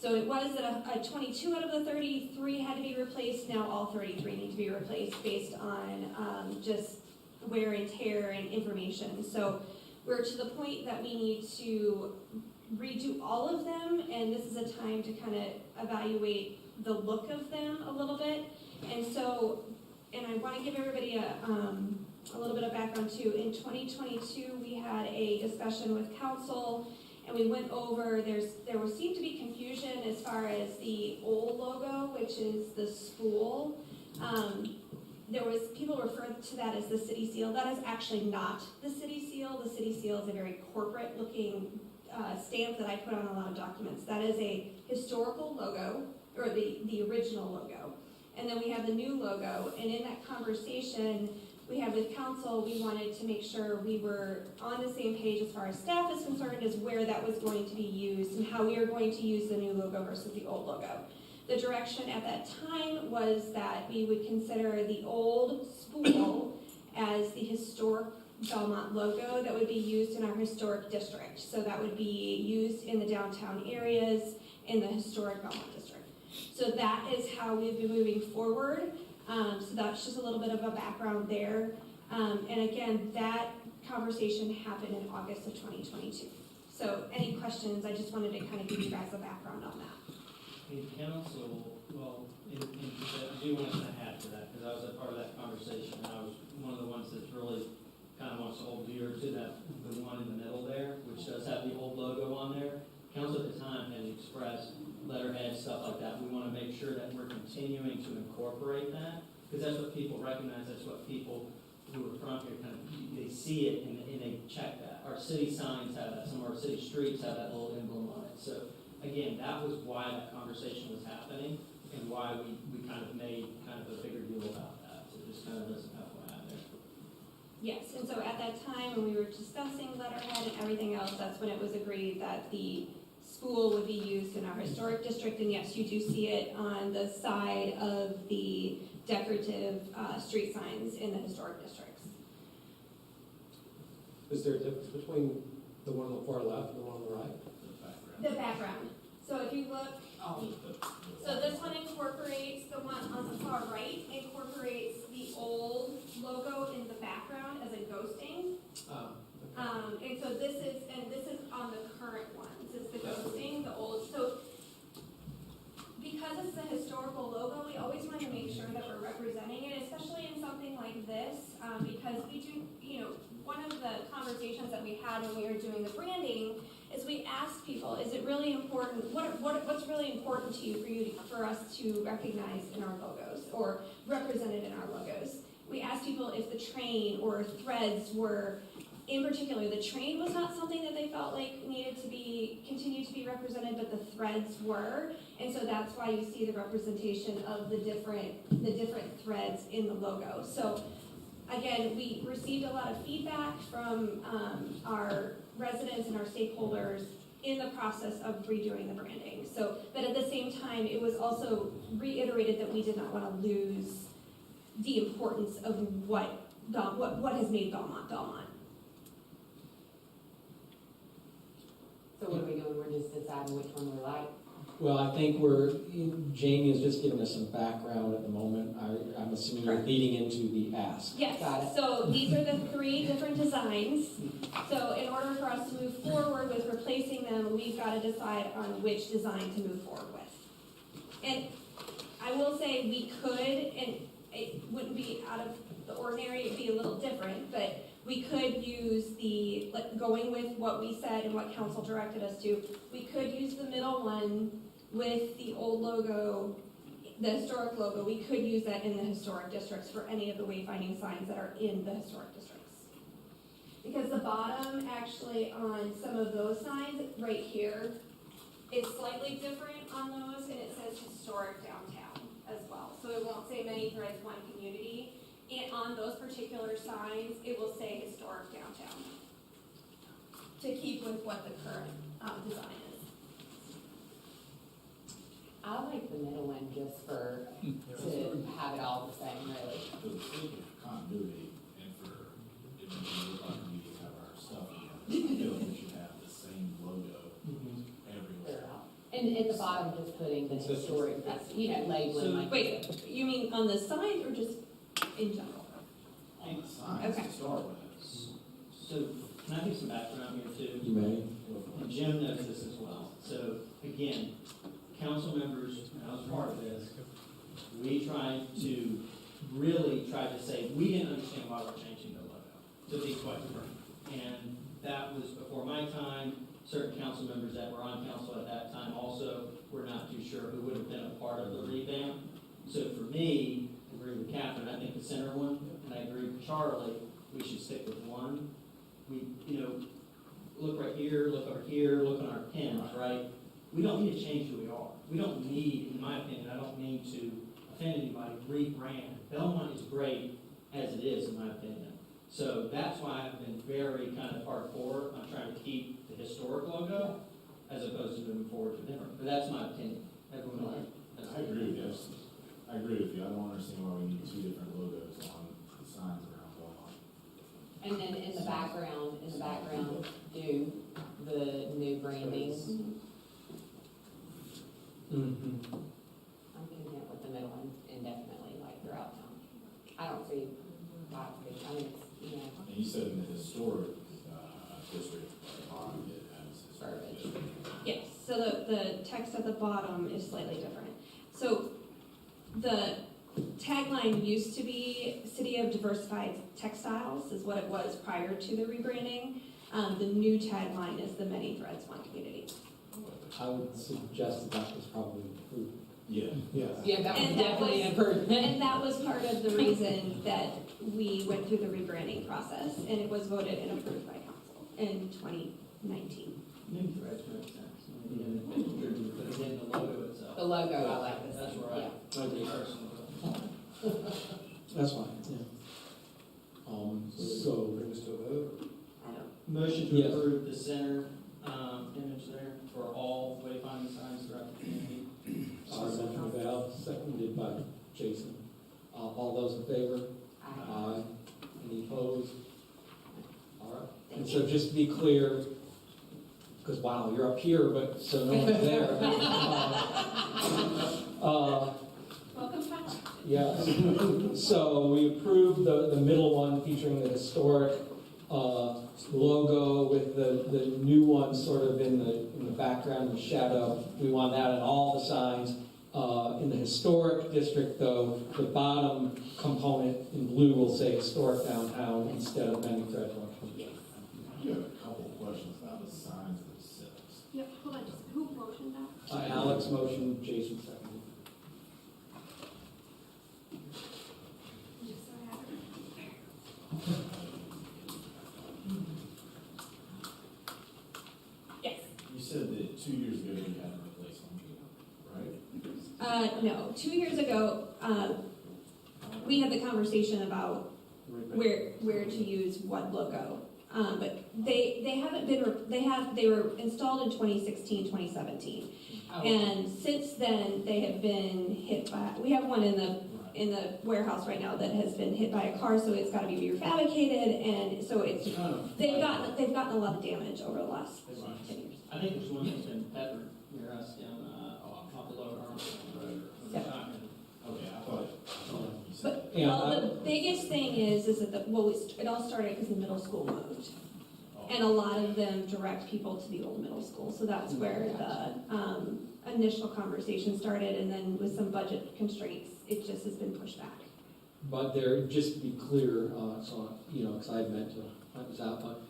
So it was that 22 out of the 33 had to be replaced. Now all 33 need to be replaced based on just wear and tear and information. So we're to the point that we need to redo all of them, and this is a time to kind of evaluate the look of them a little bit. And so, and I want to give everybody a little bit of background too. In 2022, we had a discussion with council, and we went over, there seemed to be confusion as far as the old logo, which is the school. People referred to that as the city seal. That is actually not the city seal. The city seal is a very corporate looking stamp that I put on a lot of documents. That is a historical logo, or the original logo. And then we have the new logo, and in that conversation we had with council, we wanted to make sure we were on the same page as far as staff is concerned, as where that was going to be used and how we are going to use the new logo versus the old logo. The direction at that time was that we would consider the old spool as the historic Belmont logo that would be used in our historic district. So that would be used in the downtown areas in the historic Belmont district. So that is how we've been moving forward. So that's just a little bit of a background there. And again, that conversation happened in August of 2022. So any questions, I just wanted to kind of give you guys a background on that. Hey, council, well, I do want to add to that, because I was a part of that conversation, and I was one of the ones that really kind of wants to hold dear to that, the one in the middle there, which does have the old logo on there. Council at the time had expressed letterhead, stuff like that. We want to make sure that we're continuing to incorporate that, because that's what people recognize, that's what people who are from here kind of, they see it and they check that. Our city signs have that, some of our city streets have that little emblem on it. So again, that was why that conversation was happening and why we kind of made kind of a bigger deal about that. So just kind of as an FYI there. Yes, and so at that time when we were discussing letterhead and everything else, that's when it was agreed that the school would be used in our historic district, and yes, you do see it on the side of the decorative street signs in the historic districts. Is there a difference between the one on the far left and the one on the right? The background. So if you look, so this one incorporates, the one on the far right incorporates the old logo in the background as a ghosting. And so this is on the current ones. It's the ghosting, the old. So because it's the historical logo, we always want to make sure that we're representing it, especially in something like like this, because we do, one of the conversations that we had when we were doing the branding is we asked people, is it really important, what's really important to you for us to recognize in our logos or represented in our logos? We asked people if the train or threads were, in particular, the train was not something that they felt like needed to continue to be represented, but the threads were, and so that's why you see the representation of the different threads in the logo. So again, we received a lot of feedback from our residents and our stakeholders in the process of redoing the branding. So, but at the same time, it was also reiterated that we did not want to lose the importance of what has made Belmont Belmont. So what are we doing? We're just deciding which one we like? Well, I think Jamie has just given us some background at the moment. I'm assuming you're Correct. leading into the ask. Yes, Got it. so these are the 3 different designs. So in order for us to move forward with replacing them, we've got to decide on which design to move forward with. And I will say we could, and it wouldn't be out of the ordinary, it'd be a little different, but we could use going with what we said and what council directed us to, we could use the middle one with the old logo, the historic logo. We could use that in the historic districts for any of the wayfinding signs that are in the historic districts. Because the bottom actually on some of those signs right here is slightly different on those, and it says historic downtown as well. So it won't say many threads, one community. And on those particular signs, it will say historic downtown to keep with what the current design is. I like the middle one just to have it all the same, really. For the sake of continuity and for it doesn't look like we need to have our stuff together, I feel like we should have the same logo everywhere. And at the bottom, just putting the historic, labeling like. Wait, you mean on the signs or just in general? On the signs Okay. to start with. So can I give some background here too? You may. And Jim knows this as well. So again, council members, and I was part of this, we tried to say, we didn't understand why we're changing the logo, to be quite frank. And that was before my time. Certain council members that were on council at that time also were not too sure who would have been a part of the revamp. So for me, I agree with Catherine, I think the center one, and I agree with Charlie, we should stick with one. We, look right here, look over here, look on our pins, right? We don't need to change who we are. We don't need, in my opinion, I don't mean to offend anybody, rebrand. Belmont is great as it is, in my opinion. So that's why I've been very kind of hardcore on trying to keep the historic logo as opposed to moving forward to different. But that's my opinion. Everyone else? I agree with you. I agree with you. I don't understand why we need 2 different logos on the signs around Belmont. And then in the background, do the new branding. Mm-hmm. I'm content with the middle one indefinitely, like throughout town. I don't see why it's, I mean, it's, And you said in the historic district, bottom it has historic Verbiage. district. Yes, so the text at the bottom is slightly different. So the tagline used to be City of Diversified Textiles is what it was prior to the rebranding. The new tagline is the many threads, one community. I would suggest that was probably improved. Yeah. Yeah, that was And that definitely was- an improvement. And that was part of the reason that we went through the rebranding process, and it was voted and approved by council in 2019. New threads make sense. Maybe in the picture, you put it in the logo itself. The logo, I like this. That's where Yeah. I agree personally. That's fine, yeah. So, Bring us to a vote. I don't, Motion to Yes. approve the center image there for all wayfinding signs throughout the community. motion Val, seconded by Jason. All those in favor? Aye. Any opposed? All right. And so just to be clear, because wow, you're up here, but so no one's there. welcome to my life. Yeah, so we approved the middle one featuring the historic logo with the new one sort of in the background and shadow. We want that on all the signs. In the historic district, though, the bottom component in blue will say historic downtown instead of Bending Thread Junction. You have a couple of questions about the signs themselves. Yep, hold on, just, who motioned that? Alex motion, Jason seconded. Just so I have it. Yes. You said that 2 years ago you had to replace them, right? No, 2 years ago, we had the conversation about where to use what logo. But they haven't been, they were installed in 2016, 2017. And since then, they have been hit by, we have one in the warehouse right now that has been hit by a car, so it's gotta be refabricated, and so it's, they've gotten a lot of damage over the last 10 years. I think there's one that's been peppered near us down, off the lower Armstrong Road. Yeah. Okay, I thought you said. But, Yeah, well, the biggest thing is that, it all started because the middle school moved. And a lot of them direct people to the old middle school, so that's where the initial conversation started, and then with some budget constraints, it just has been pushed back. But there, just to be clear, so, because I meant to point this out, but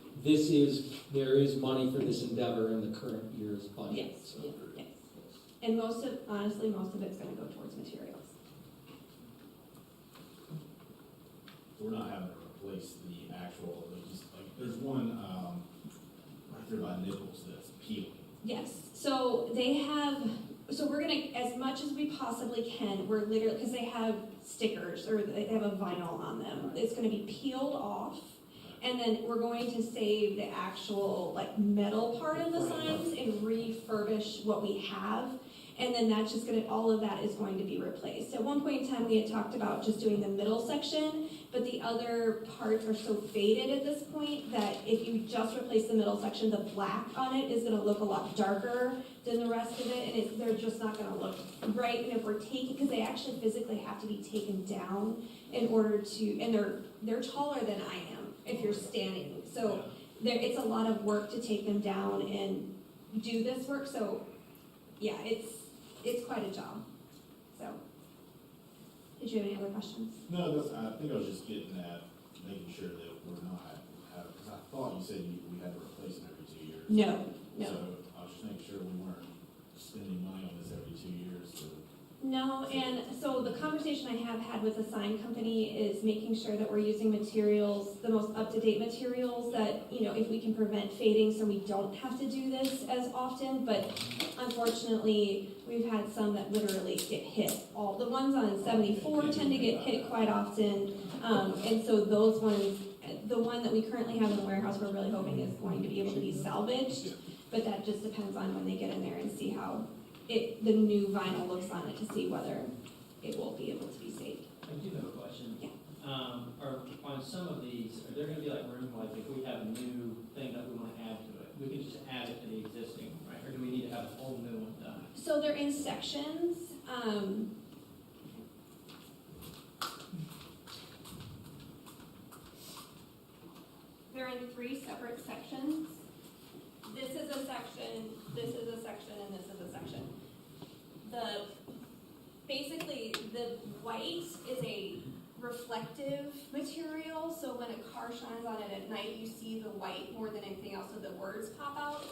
there is money for this endeavor in the current year's budget. Yes, So- yes. And honestly, most of it's gonna go towards materials. We're not having to replace the actual, there's one, right there by Nichols that's peeling. Yes, so we're gonna, as much as we possibly can, we're literally, because they have stickers, or they have a vinyl on them, it's gonna be peeled off, and then we're going to save the actual, metal part of the signs and refurbish what we have, and then that's just gonna, all of that is going to be replaced. At one point in time, we had talked about just doing the middle section, but the other parts are so faded at this point that if you just replace the middle section, the black on it is gonna look a lot darker than the rest of it, and they're just not gonna look right. And if we're taking, because they actually physically have to be taken down in order to, and they're taller than I am if you're standing. So it's a lot of work to take them down and do this work. So yeah, it's quite a job. So, did you have any other questions? No, I think I was just getting at, making sure that we're not, because I thought you said we had to replace them every 2 years. No. So I was just making sure we weren't spending money on this every 2 years. No, and so the conversation I have had with the sign company is making sure that we're using materials, the most up-to-date materials that, if we can prevent fading so we don't have to do this as often, but unfortunately, we've had some that literally get hit. All the ones on 74 tend to get hit quite often, and so those ones, the one that we currently have in the warehouse, we're really hoping is going to be able to be salvaged, but that just depends on when they get in there and see how the new vinyl looks on it, to see whether it will be able to be saved. I do have a question. Yeah. Or on some of these, are there gonna be room, if we have a new thing that we wanna add to it, we can just add it to the existing, right? Or do we need to have a whole new one done? So they're in sections. They're in 3 separate sections. This is a section, this is a section, and this is a section. Basically, the white is a reflective material, so when a car shines on it at night, you see the white more than anything else, so the words pop out.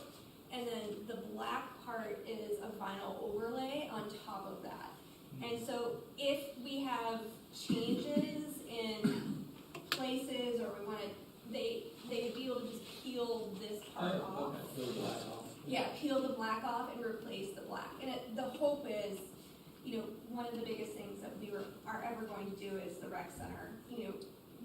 And then the black part is a vinyl overlay on top of that. And so if we have changes in places, or we want to, they'd be able to just peel this part off. Yeah, peel the black off and replace the black. And the hope is, one of the biggest things that we are ever going to do is the rec center.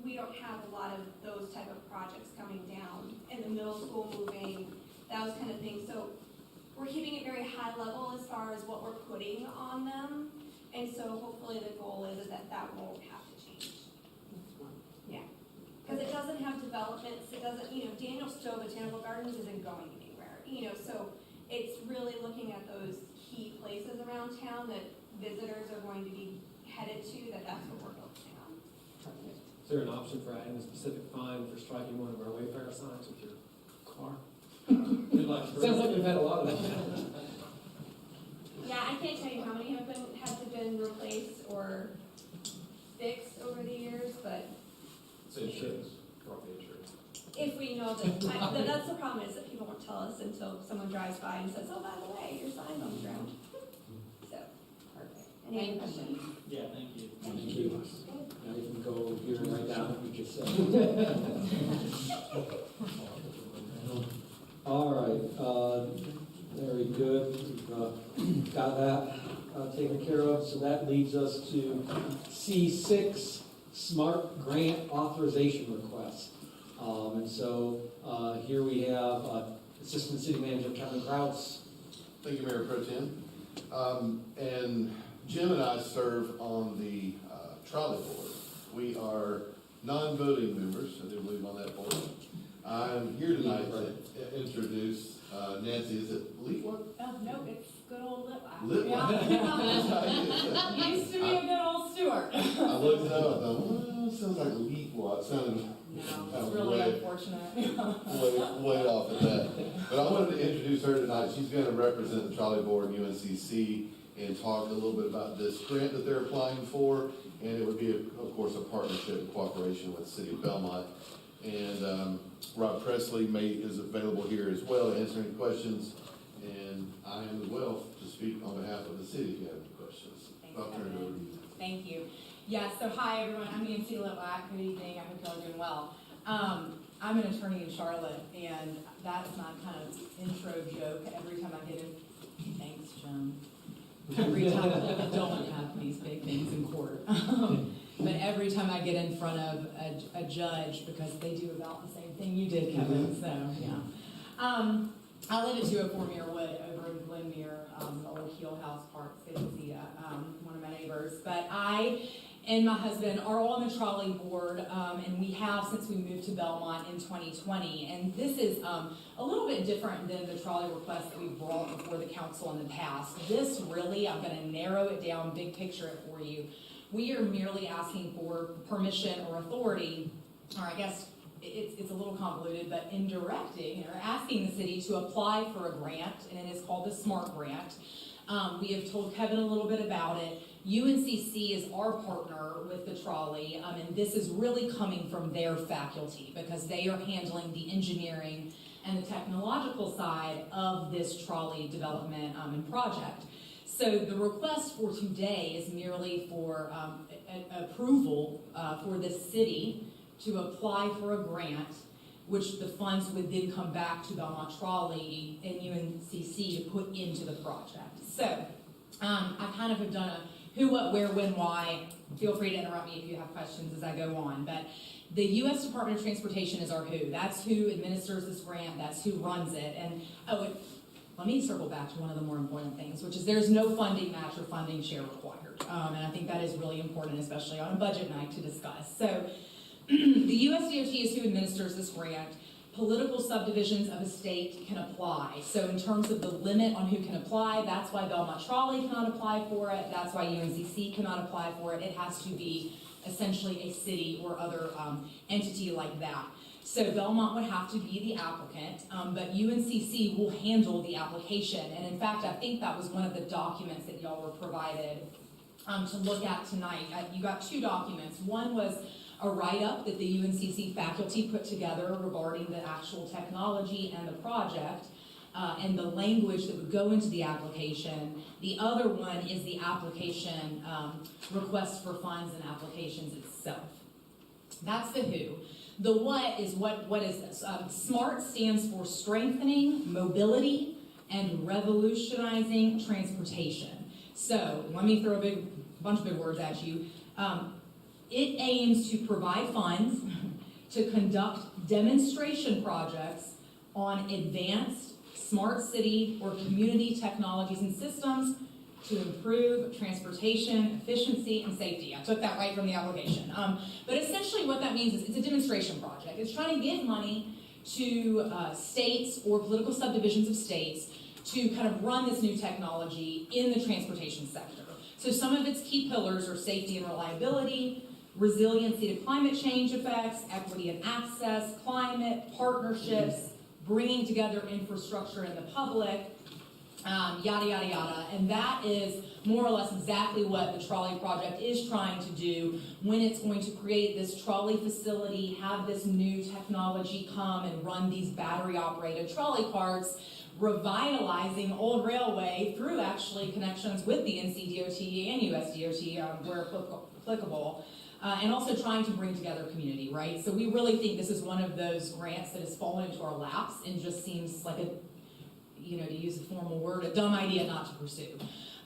We don't have a lot of those type of projects coming down, and the middle school moving, those kind of things. So we're keeping it very high level as far as what we're putting on them. And so hopefully the goal is that won't have to change. Yeah. Because it doesn't have developments, it doesn't, Daniel Stowe Botanical Gardens isn't going anywhere. So it's really looking at those key places around town that visitors are going to be headed to, that's what we're focusing on. Is there an option for adding a specific fine for striking one of our Wayfarer signs with your car? Good luck. Sounds like we've had a lot of that. Yeah, I can't tell you how many have replaced or fixed over the years, but It's insurance, property insurance. if we know that, that's the problem, is that people won't tell us until someone drives by and says, oh, by the way, your sign's on the ground. So, perfect. Any other Thank questions? Yeah, thank you. Thank you. Now you can go here and write down what you just said. All right, very good. We've got that taken care of. So that leads us to C6, Smart Grant Authorization Request. And so here we have Assistant City Manager Kevin Kraus. Thank you, Mayor Pro Tem. And Jim and I serve on the trolley board. We are non-voting members, I do believe, on that board. I'm here tonight to introduce Nancy. Is it Leafwood? Oh, no, it's good old Litwack. Litwack. Yeah. Used to be a good old Stewart. I looked it up, I thought, well, it sounds like Leafwood. It sounded No, it's really unfortunate. way off at that. But I wanted to introduce her tonight. She's going to represent the trolley board and UNCC and talk a little bit about this grant that they're applying for. And it would be, of course, a partnership and cooperation with the City of Belmont. And Rob Presley is available here as well to answer any questions. And I am as well to speak on behalf of the city if you have any questions. I'll turn it over to you. Thank you. Yeah, so hi everyone, I'm Nancy Litwack. Good evening, I hope you're all doing well. I'm an attorney in Charlotte, and that's my kind of intro joke. Every time I get in, thanks, Jim. Every time I don't have these big things in court. But every time I get in front of a judge, because they do about the same thing you did, Kevin, so yeah. I live at 204 Muir Wood over in Glenmuir, the old Heel House Park, City, one of my neighbors. But I and my husband are on the trolley board, and we have since we moved to Belmont in 2020. And this is a little bit different than the trolley request that we've brought before the council in the past. This really, I'm going to narrow it down, big picture it for you. We are merely asking for permission or authority, or I guess it's a little convoluted, but in directing or asking the city to apply for a grant, and it is called the SMART grant. We have told Kevin a little bit about it. UNCC is our partner with the trolley, and this is really coming from their faculty because they are handling the engineering and the technological side of this trolley development and project. So the request for today is merely for approval for the city to apply for a grant, which the funds would then come back to Belmont Trolley and UNCC to put into the project. So I kind of have done a who, what, where, when, why. Feel free to interrupt me if you have questions as I go on. But the U.S. Department of Transportation is our who. That's who administers this grant. That's who runs it. And let me circle back to one of the more important things, which is there's no funding match or funding share required. And I think that is really important, especially on a budget night to discuss. So the USDOT is who administers this grant. Political subdivisions of a state can apply. So in terms of the limit on who can apply, that's why Belmont Trolley cannot apply for it. That's why UNCC cannot apply for it. It has to be essentially a city or other entity like that. So Belmont would have to be the applicant, but UNCC will handle the application. And in fact, I think that was one of the documents that y'all were provided to look at tonight. You got two documents. One was a write-up that the UNCC faculty put together regarding the actual technology and the project, and the language that would go into the application. The other one is the application request for funds and applications itself. That's the who. The what is what is this? SMART stands for strengthening mobility and revolutionizing transportation. So let me throw a bunch of big words at you. It aims to provide funds to conduct demonstration projects on advanced smart city or community technologies and systems to improve transportation efficiency and safety. I took that right from the application. But essentially what that means is it's a demonstration project. It's trying to give money to states or political subdivisions of states to kind of run this new technology in the transportation sector. So some of its key pillars are safety and reliability, resiliency to climate change effects, equity and access, climate, partnerships, bringing together infrastructure and the public, yada, yada, yada. And that is more or less exactly what the trolley project is trying to do when it's going to create this trolley facility, have this new technology come and run these battery-operated trolley carts, revitalizing old railway through actually connections with the NCDOT and USDOT where applicable. And also trying to bring together community, right? So we really think this is one of those grants that has fallen into our laps and just seems like a, you know, to use a formal word, a dumb idea not to pursue.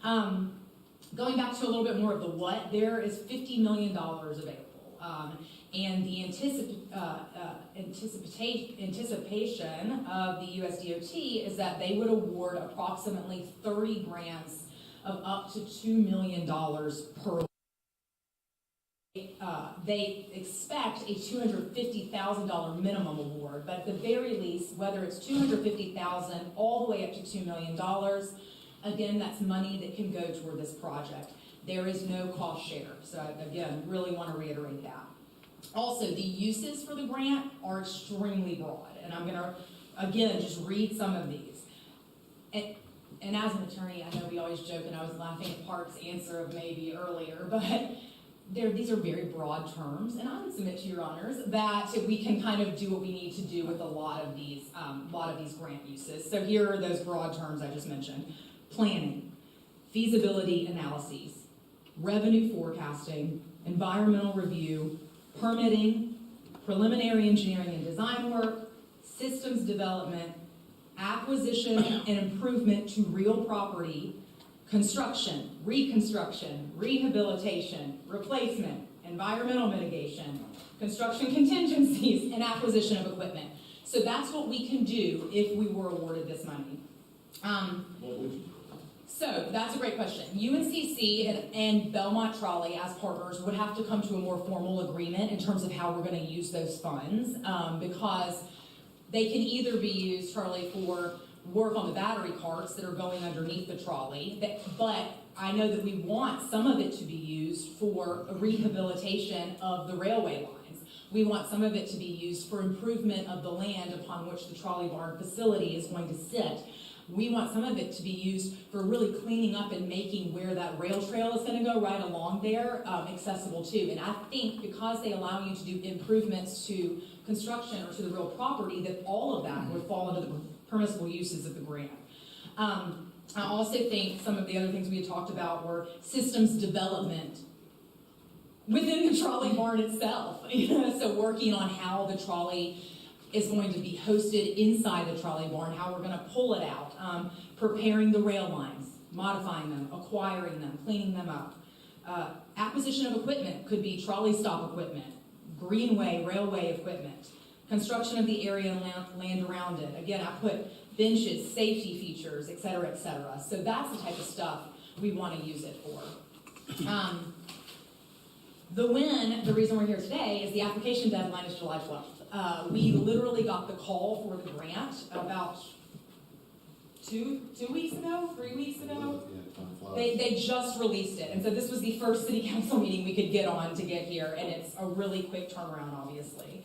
Going back to a little bit more of the what, there is $50 million available. And the anticipation of the USDOT is that they would award approximately 30 grants of up to $2 million per. They expect a $250,000 minimum award, but at the very least, whether it's $250,000 all the way up to $2 million, again, that's money that can go toward this project. There is no cost share. So again, really want to reiterate that. Also, the uses for the grant are extremely broad, and I'm going to, again, just read some of these. And as an attorney, I know we always joke, and I was laughing at Park's answer of maybe earlier, but these are very broad terms, and I would submit to your honors that we can kind of do what we need to do with a lot of these grant uses. So here are those broad terms I just mentioned: planning, feasibility analyses, revenue forecasting, environmental review, permitting, preliminary engineering and design work, systems development, acquisition and improvement to real property, construction, reconstruction, rehabilitation, replacement, environmental mitigation, construction contingencies, and acquisition of equipment. So that's what we can do if we were awarded this money. So that's a great question. UNCC and Belmont Trolley as partners would have to come to a more formal agreement in terms of how we're going to use those funds, because they can either be used, Charlie, for work on the battery carts that are going underneath the trolley, but I know that we want some of it to be used for rehabilitation of the railway lines. We want some of it to be used for improvement of the land upon which the trolley barn facility is going to sit. We want some of it to be used for really cleaning up and making where that rail trail is going to go right along there accessible too. And I think because they allow you to do improvements to construction or to the real property, that all of that would fall into the permissible uses of the grant. I also think some of the other things we had talked about were systems development within the trolley barn itself. So working on how the trolley is going to be hosted inside the trolley barn, how we're going to pull it out, preparing the rail lines, modifying them, acquiring them, cleaning them up. Acquisition of equipment could be trolley stop equipment, greenway, railway equipment, construction of the area and land around it. Again, I put benches, safety features, et cetera, et cetera. So that's the type of stuff we want to use it for. The reason we're here today is the application deadline is July 12th. We literally got the call for the grant about 2 weeks ago, 3 weeks ago. They just released it. And so this was the first city council meeting we could get on to get here, and it's a really quick turnaround, obviously.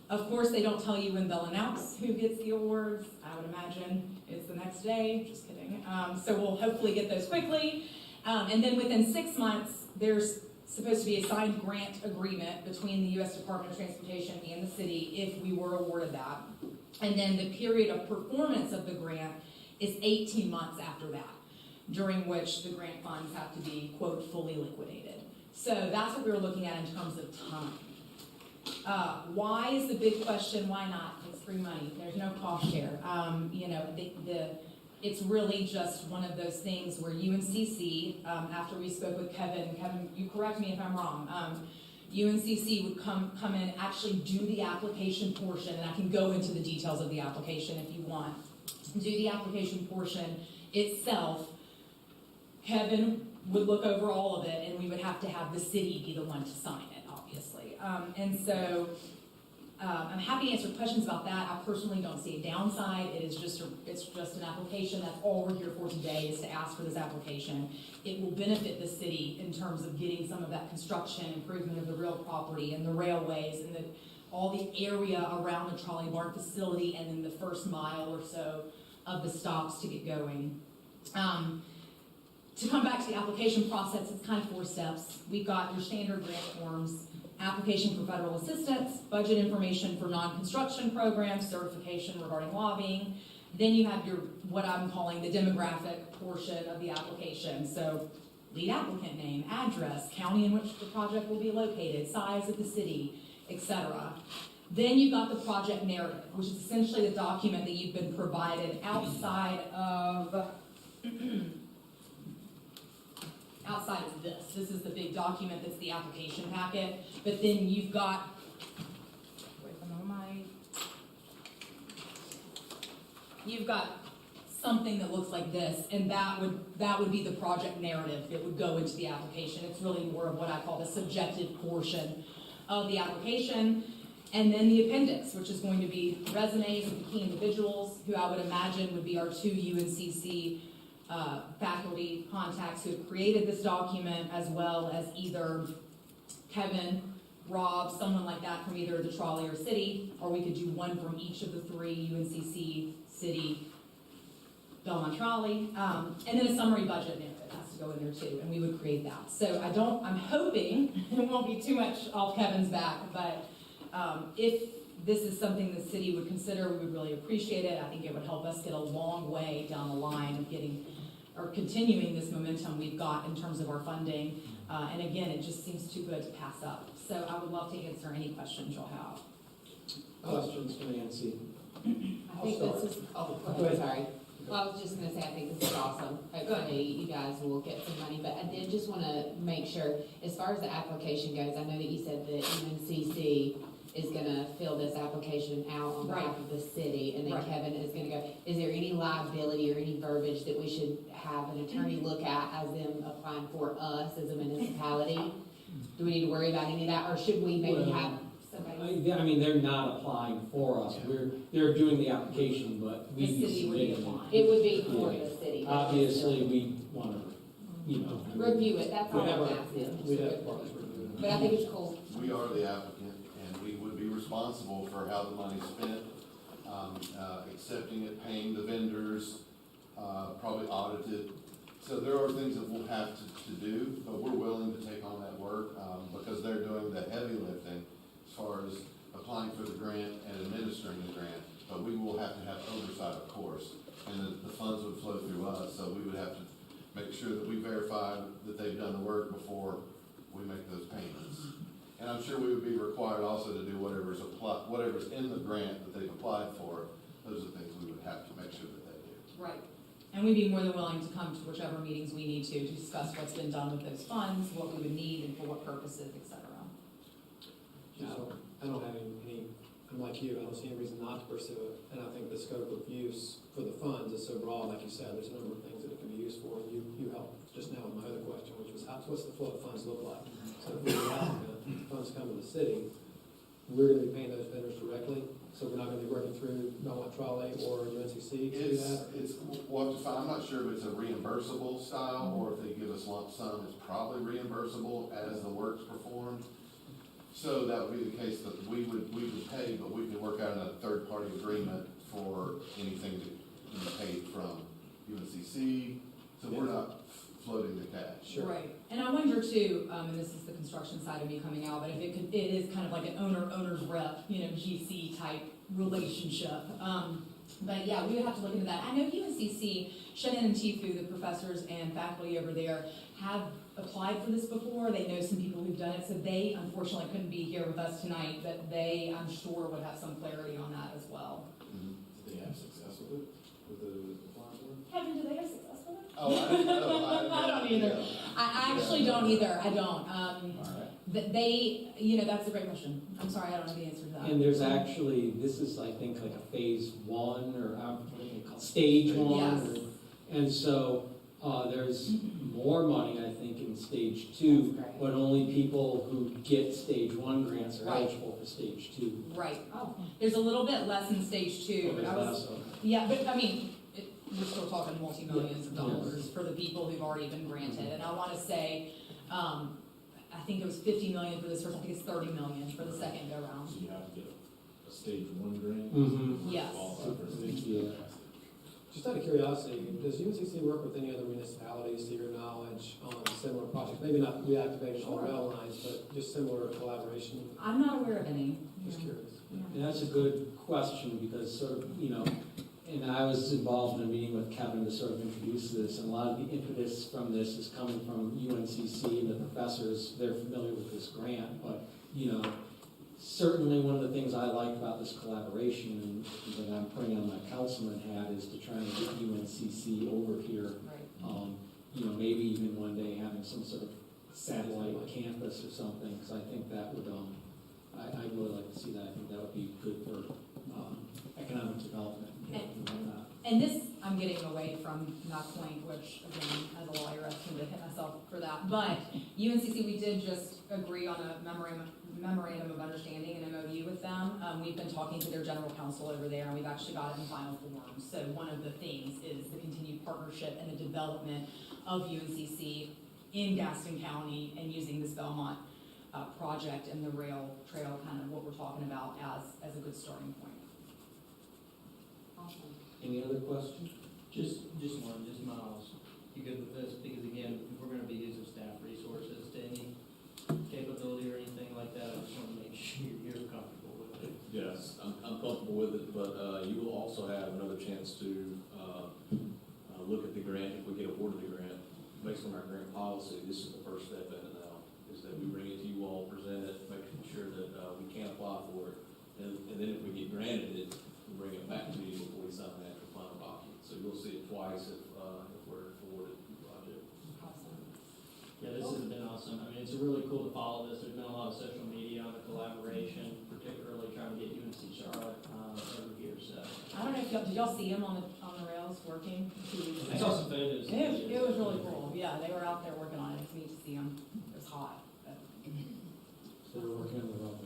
Of course, they don't tell you when they'll announce who gets the awards. I would imagine it's the next day. Just kidding. So we'll hopefully get those quickly. And then within 6 months, there's supposed to be a signed grant agreement between the U.S. Department of Transportation and the city if we were awarded that. And then the period of performance of the grant is 18 months after that, during which the grant funds have to be, quote, fully liquidated. So that's what we were looking at in terms of time. Why is the big question? Why not? It's free money. There's no cost share. It's really just one of those things where UNCC, after we spoke with Kevin, you correct me if I'm wrong, UNCC would come in, actually do the application portion, and I can go into the details of the application if you want. Do the application portion itself. Kevin would look over all of it, and we would have to have the city be the one to sign it, obviously. And so I'm happy to answer questions about that. I personally don't see a downside. It's just an application. That's all we're here for today, is to ask for this application. It will benefit the city in terms of getting some of that construction, improvement of the real property and the railways and all the area around the trolley barn facility, and then the first mile or so of the stops to get going. To come back to the application process, it's kind of 4 steps. We've got your standard grant forms, application for federal assistance, budget information for non-construction programs, certification regarding lobbying. Then you have your, what I'm calling the demographic portion of the application. So lead applicant name, address, county in which the project will be located, size of the city, etc. Then you've got the project narrative, which is essentially the document that you've been provided outside of this. This is the big document that's the application packet. But then you've got, you've got something that looks like this, and that would be the project narrative that would go into the application. It's really more of what I call the subjective portion of the application. And then the appendix, which is going to be resumes of the key individuals, who I would imagine would be our 2 UNCC faculty contacts who have created this document, as well as either Kevin, Rob, someone like that from either the trolley or city, or we could do one from each of the 3, UNCC, city, Belmont trolley, and then a summary budget narrative has to go in there too, and we would create that. So I'm hoping it won't be too much off Kevin's back, but if this is something the city would consider, we would really appreciate it. I think it would help us get a long way down the line of getting or continuing this momentum we've got in terms of our funding. And again, it just seems too good to pass up. So I would love to answer any questions you'll have. Questions for Nancy? I think this is, oh, go ahead, sorry. Well, I was just gonna say, I think this is awesome. Hopefully you guys will get some money, but I did just wanna make sure, as far as the application goes, I know that you said that UNCC is gonna fill this application out on behalf of the city, and then Kevin is gonna go. Is there any liability or any verbiage that we should have an attorney look at as them applying for us as a municipality? Do we need to worry about any of that, or should we maybe have somebody? I mean, they're not applying for us. They're doing the application, but we The city would be applying. It would be for the city. Obviously, we want to, Review it, that's all I'm asking. We'd have partners review it. But I think it's cool. We are the applicant, and we would be responsible for how the money's spent, accepting it, paying the vendors, probably audited. So there are things that we'll have to do, but we're willing to take on that work, because they're doing the heavy lifting as far as applying for the grant and administering the grant. But we will have to have oversight, of course, and the funds would flow through us, so we would have to make sure that we verify that they've done the work before we make those payments. And I'm sure we would be required also to do whatever's in the grant that they've applied for. Those are things we would have to make sure that they do. Right. And we'd be more than willing to come to whichever meetings we need to discuss what's been done with those funds, what we would need, and for what purposes, et cetera. I don't have any, I'm like you, I don't see any reason not to pursue it. And I think the scope of use for the funds is so broad, like you said, there's a number of things that it can be used for. And you helped just now with my other question, which was what's the flow of funds look like? So if we're the applicant, funds come to the city, we're going to be paying those vendors directly. So we're not going to be working through Belmont Trolley or UNCC to do that? We'll have to find, I'm not sure if it's a reimbursable style or if they give us lump sum. It's probably reimbursable as the work's performed. So that would be the case that we would pay, but we can work out a third-party agreement for anything to be paid from UNCC. So we're not floating the cash. Sure. Right. And I wonder too, and this is the construction side of me coming out, but if it is kind of like an owner's rep, GC type relationship. But yeah, we would have to look into that. I know UNCC, Shannon and Tifu, the professors and faculty over there, have applied for this before. They know some people who've done it, so they unfortunately couldn't be here with us tonight, but they, I'm sure, would have some clarity on that as well. Did they have success with it, with the applying for it? Kevin, do they have success with it? Oh, I don't know. I don't either. I actually don't either. I don't. All right. That's a great question. I'm sorry, I don't know the answer to that. And there's actually, this is, I think, like a phase 1 or what do they call it? Stage 1. Yes. And so there's more money, I think, in stage 2, but only people who get stage 1 grants are Right. eligible for stage 2. Right. Oh, there's a little bit less in stage 2. There's I was, less of it. yeah, but I mean, we're still talking multi-millions of dollars for the people who've already been granted. And I want to say, I think it was $50 million for this first. I think it's $30 million for the second go round. So you have to get a stage 1 grant? Mm-hmm. Yes. Qualify for stage 2. Yeah. Just out of curiosity, does UNCC work with any other municipalities, to your knowledge, on similar projects? Maybe not reactivating all rail lines, but just similar collaboration? I'm not aware of any. Just curious. And that's a good question, because sort of, and I was involved in a meeting with Kevin to sort of introduce this, and a lot of the impetus from this is coming from UNCC and the professors. They're familiar with this grant, but, certainly one of the things I like about this collaboration, and that I'm putting on my councilman hat, is to try and get UNCC over here. Right. Maybe even one day having some sort of satellite campus or something, because I think that would, I'd really like to see that. I think that would be good for economic development. And this, I'm getting away from that point, which again, as a lawyer, I tend to hit myself for that. But UNCC, we did just agree on a memorandum of understanding, an MOU with them. We've been talking to their general counsel over there, and we've actually got it in final form. So one of the things is the continued partnership and the development of UNCC in Gaston County, and using this Belmont project and the rail trail, kind of what we're talking about as a good starting point. Awesome. Any other questions? Just Miles, you good with this? Because again, if we're gonna be using staff resources to any capability or anything like that, I just wanna make sure you're comfortable with it. Yes, I'm comfortable with it, but you will also have another chance to look at the grant. If we get awarded the grant, based on our grant policy, this is the first step in it now, is that we bring it to you all, present it, making sure that we can apply for it. And then if we get granted it, we bring it back to you before we sign the actual final document. So you'll see it twice if we're awarded the project. Awesome. Yeah, this has been awesome. I mean, it's really cool to follow this. There's been a lot of social media on the collaboration, particularly trying to get UNC Charlotte over here, so. I don't know if did y'all see them on the rails working? I saw some photos. It was really cool. Yeah, they were out there working on it. It's neat to see them. It was hot. But. So we're working on the road.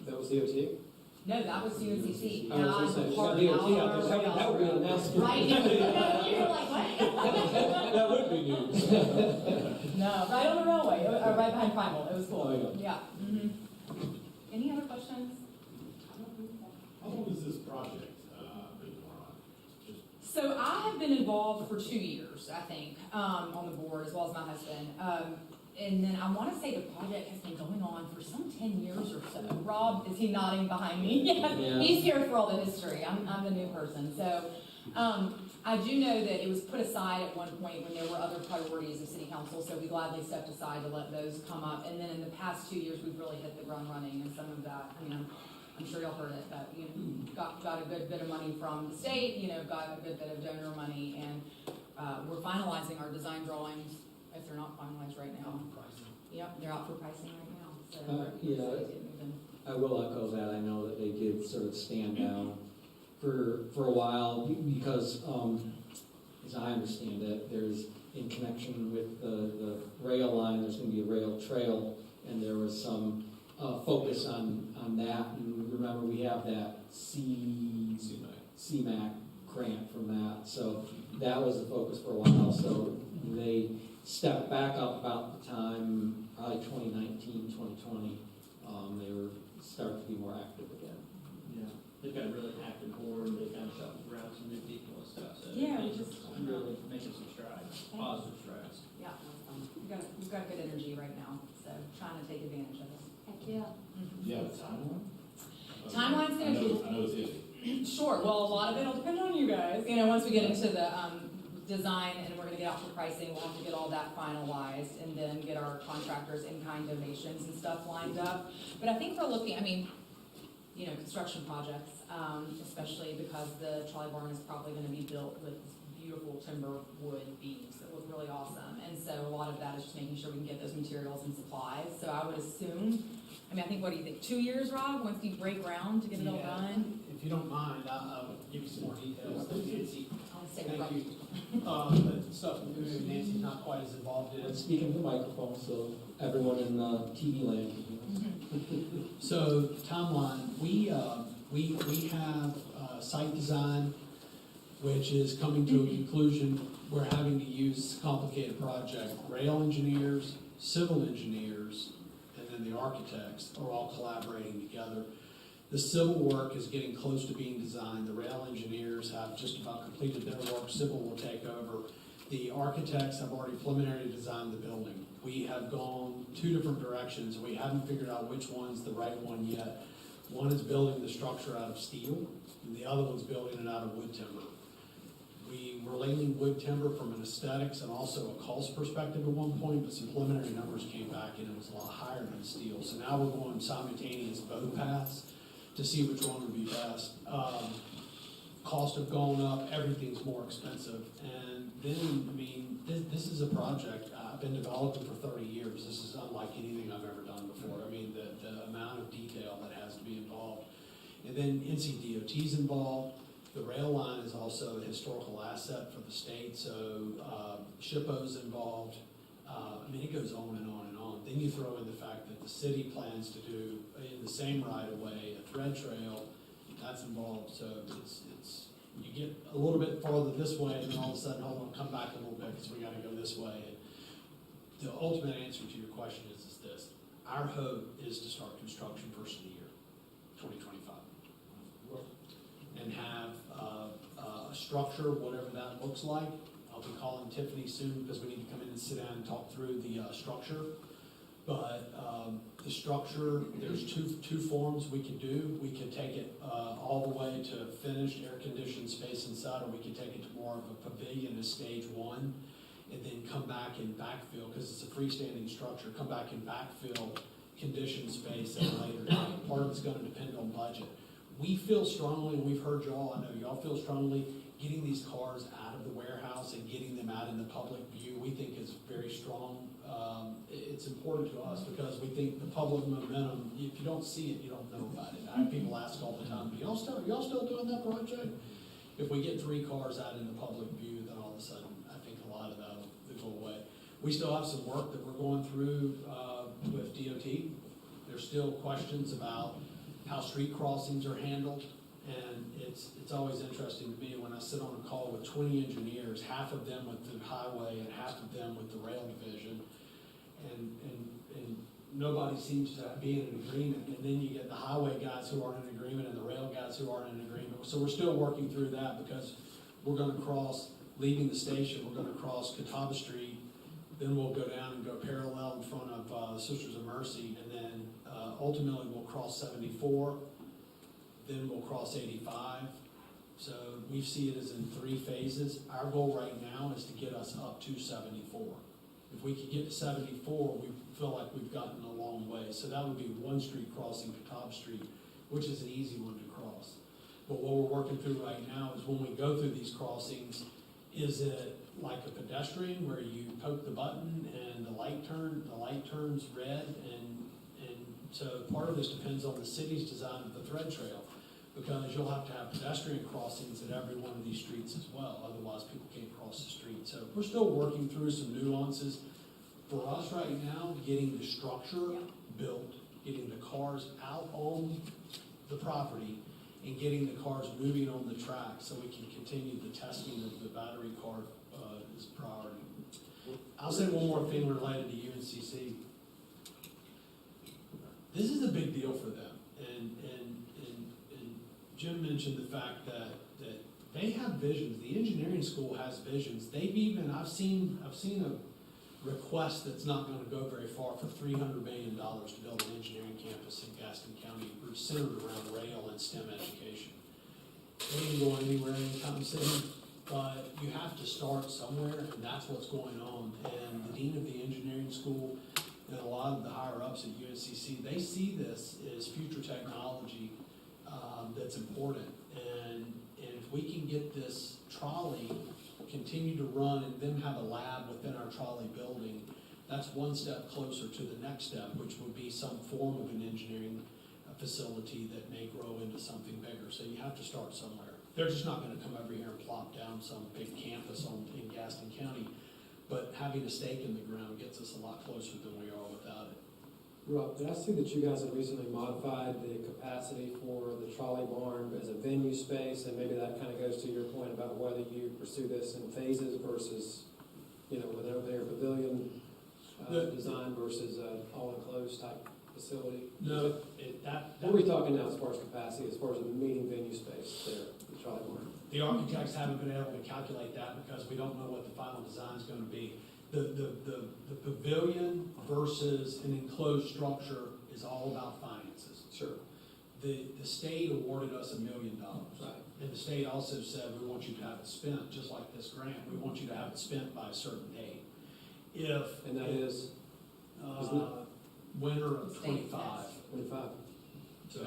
That was DOT? No, that was UNCC. I was gonna say, Part DOT of out there, that would be an announcement. Right. You were like, what? That would be news. No, right on the railway, right behind Primal. It was cool. Oh, yeah. Yeah. Mm-hmm. Any other questions? How long has this project been going on? Just So I have been involved for 2 years, I think, on the board, as well as my husband. And then I want to say the project has been going on for some 10 years or so. Rob, is he nodding behind me? Yeah. He's here for all the history. I'm the new person. So I do know that it was put aside at one point when there were other priorities of city council, so we gladly stepped aside to let those come up. And then in the past 2 years, we've really hit the ground running, and some of that, I mean, I'm sure y'all heard it, but got a good bit of money from the state, got a good bit of donor money, and we're finalizing our design drawings, if they're not finalized right now. Yep, they're out for pricing right now, so we're excited to get moving. I will echo that. I know that they did sort of stand down for a while because, as I understand it, there's, in connection with the rail line, there's going to be a rail trail, and there was some focus on that. And remember, we have that CMAC grant from that, so that was the focus for a while. So they stepped back up about the time, probably 2019, 2020. They were starting to be more active again. Yeah, they've got a really active board. They kind of shuffled around some new people and stuff. So Yeah, it's really making some strides, positive strides. Yeah, we've got good energy right now, so trying to take advantage of it. Heck yeah. Mm-hmm. do you have a timeline? Timeline's I gonna be. know it's iffy. Sure. Well, a lot of it will depend on you guys. Once we get into the design and we're going to get out for pricing, we'll have to get all that finalized and then get our contractors in-kind donations and stuff lined up. But I think we're looking, construction projects, especially because the trolley barn is probably going to be built with beautiful timber wood beams that look really awesome. And so a lot of that is just making sure we can get those materials and supplies. So I would assume, I think, what do you think, 2 years, Rob, once you break ground to get it all done? If you don't mind, I'll give you some more details. I'll say Thank Rob. you. The stuff maybe Nancy's not quite as involved in. Let's speak into the microphone so everyone in TV land can hear us. So timeline, we have site design, which is coming to a conclusion. We're having to use complicated project. Rail engineers, civil engineers, and then the architects are all collaborating together. The civil work is getting close to being designed. The rail engineers have just about completed their work. Civil will take over. The architects have already preliminarily designed the building. We have gone two different directions. We haven't figured out which one's the right one yet. One is building the structure out of steel, and the other one's building it out of wood timber. We were leaning wood timber from an aesthetics and also a cost perspective at one point, but some preliminary numbers came back and it was a lot higher than steel. So now we're going simultaneous both paths to see which one would be best. Cost have gone up, everything's more expensive. And then, I mean, this is a project I've been developing for 30 years. This is unlike anything I've ever done before. I mean, the amount of detail that has to be involved. And then NCDOT's involved. The rail line is also a historical asset for the state, so SHPO's involved. I mean, it goes on and on and on. Then you throw in the fact that the city plans to do, in the same right-of-way, a thread trail, that's involved. So it's you get a little bit farther this way, and then all of a sudden, hold on, come back a little bit, because we gotta go this way. And the ultimate answer to your question is this. Our hope is to start construction first of the year, 2025. And have a structure, whatever that looks like. I'll be calling Tiffany soon because we need to come in and sit down and talk through the structure. But the structure, there's two forms we could do. We could take it all the way to finished air-conditioned space inside, or we could take it to more of a pavilion as stage one, and then come back and backfill, because it's a freestanding structure, come back and backfill conditioned space at a later date. Part of it's gonna depend on budget. We feel strongly, and we've heard y'all, I know y'all feel strongly, getting these cars out of the warehouse and getting them out in the public view, we think is very strong. It's important to us because we think the public momentum, if you don't see it, you don't know about it. I have people ask all the time, y'all still doing that project? If we get 3 cars out in the public view, then all of a sudden, I think a lot of that will go away. We still have some work that we're going through with DOT. There's still questions about how street crossings are handled, and it's always interesting to me when I sit on a call with 20 engineers, half of them with the highway and half of them with the rail division, and nobody seems to be in an agreement, and then you get the highway guys who aren't in agreement and the rail guys who aren't in agreement. So we're still working through that because we're gonna cross, leaving the station, we're gonna cross Catawba Street, then we'll go down and go parallel in front of Sisters of Mercy, and then ultimately we'll cross 74, then we'll cross 85. So we see it as in 3 phases. Our goal right now is to get us up to 74. If we could get to 74, we feel like we've gotten a long way. So that would be one street crossing Catawba Street, which is an easy one to cross. But what we're working through right now is when we go through these crossings, is it like a pedestrian where you poke the button and the light turns red, and so part of this depends on the city's design of the thread trail, because you'll have to have pedestrian crossings at every one of these streets as well, otherwise people can't cross the street. So we're still working through some nuances. For us right now, getting the structure built, getting the cars out on the property, and getting the cars moving on the track so we can continue the testing of the battery car is priority. I'll say one more thing related to UNCC. This is a big deal for them, and Jim mentioned the fact that they have visions. The engineering school has visions. I've seen a request that's not going to go very far for $300 million to build an engineering campus in Gaston County centered around rail and STEM education. They ain't going anywhere anytime soon, but you have to start somewhere, and that's what's going on. And the dean of the engineering school and a lot of the higher-ups at UNCC, they see this as future technology that's important. And if we can get this trolley continue to run and then have a lab within our trolley building, that's one step closer to the next step, which would be some form of an engineering facility that may grow into something bigger. So you have to start somewhere. They're just not going to come over here and plop down some big campus in Gaston County, but having a stake in the ground gets us a lot closer than we are without it. Rob, did I see that you guys have recently modified the capacity for the trolley barn as a venue space, and maybe that kind of goes to your point about whether you pursue this in phases versus, with an open air pavilion design versus all enclosed type facility? No, What are we talking now as far as capacity, as far as a meeting venue space there, the trolley barn? the architects haven't been able to calculate that because we don't know what the final design is gonna be. The pavilion versus an enclosed structure is all about finances. Sure. The state awarded us $1 million. Right. And the state also said, we want you to have it spent, just like this grant, we want you to have it spent by a certain date. And that is Winter of State, '25. 25. So,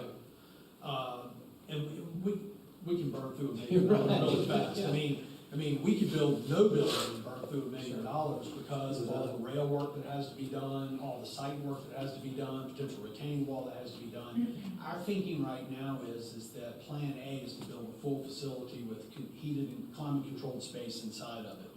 and we can burn through $1 million really fast. Yeah. I mean, we could build no building and burn through $1 million because of all the rail work that has to be done, all the site work that has to be done, potential retaining wall that has to be done. Our thinking right now is that Plan A is to build a full facility with heated and climate-controlled space inside of it.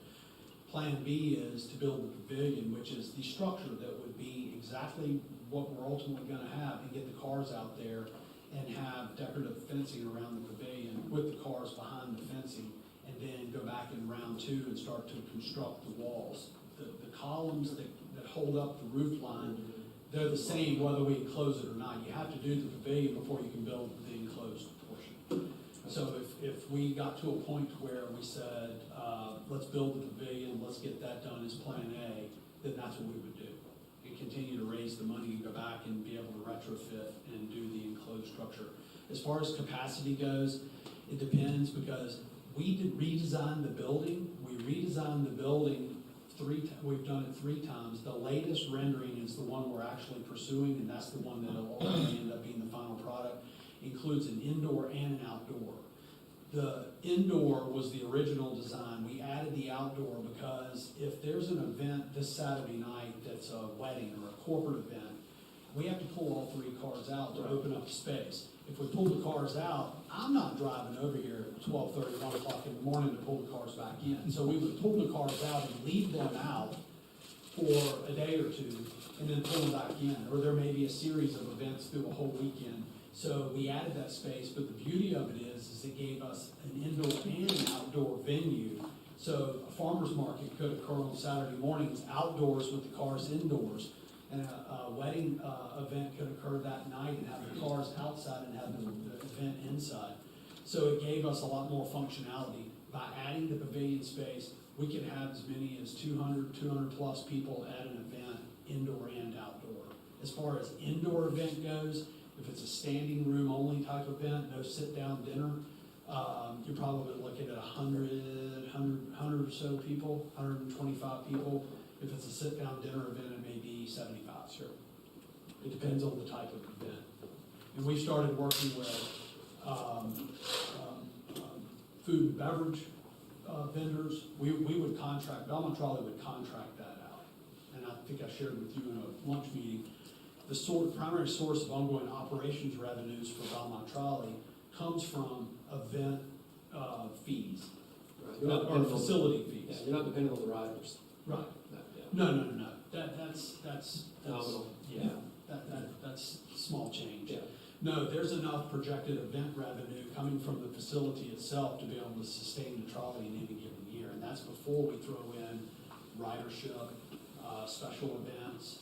Plan B is to build the pavilion, which is the structure that would be exactly what we're ultimately gonna have, and get the cars out there and have decorative fencing around the pavilion with the cars behind the fencing, and then go back in round two and start to construct the walls. The columns that hold up the roof line, they're the same whether we enclose it or not. You have to do the pavilion before you can build the enclosed portion. So if we got to a point where we said, let's build the pavilion, let's get that done as Plan A, then that's what we would do. And continue to raise the money and go back and be able to retrofit and do the enclosed structure. As far as capacity goes, it depends because we did redesign the building. We redesigned the building we've done it 3 times. The latest rendering is the one we're actually pursuing, and that's the one that'll ultimately end up being the final product. Includes an indoor and an outdoor. The indoor was the original design. We added the outdoor because if there's an event this Saturday night that's a wedding or a corporate event, we have to pull all 3 cars out to open up the space. If we pull the cars out, I'm not driving over here at 12:30, 1 o'clock in the morning to pull the cars back in. So we would pull the cars out and leave them out for a day or 2 and then pull them back in. Or there may be a series of events through a whole weekend. So we added that space, but the beauty of it is it gave us an indoor and an outdoor venue. So a farmer's market could occur on Saturday mornings outdoors with the cars indoors. And a wedding event could occur that night and have the cars outside and have the event inside. So it gave us a lot more functionality. By adding the pavilion space, we could have as many as 200 plus people at an event, indoor and outdoor. As far as indoor event goes, if it's a standing room only type event, no sit-down dinner, you're probably looking at 100 or so people, 125 people. If it's a sit-down dinner event, it may be 75. Sure. It depends on the type of event. And we started working with food and beverage vendors. We would contract, Belmont Trolley would contract that out. And I think I shared with you in a lunch meeting, the primary source of ongoing operations revenues for Belmont Trolley comes from event fees, Right. or facility fees. Yeah, you're not dependent on the riders. Right. Yeah. No. That's Nominal. yeah. That's small change. Yeah. No, there's enough projected event revenue coming from the facility itself to be able to sustain the trolley in any given year, and that's before we throw in ridership, special events,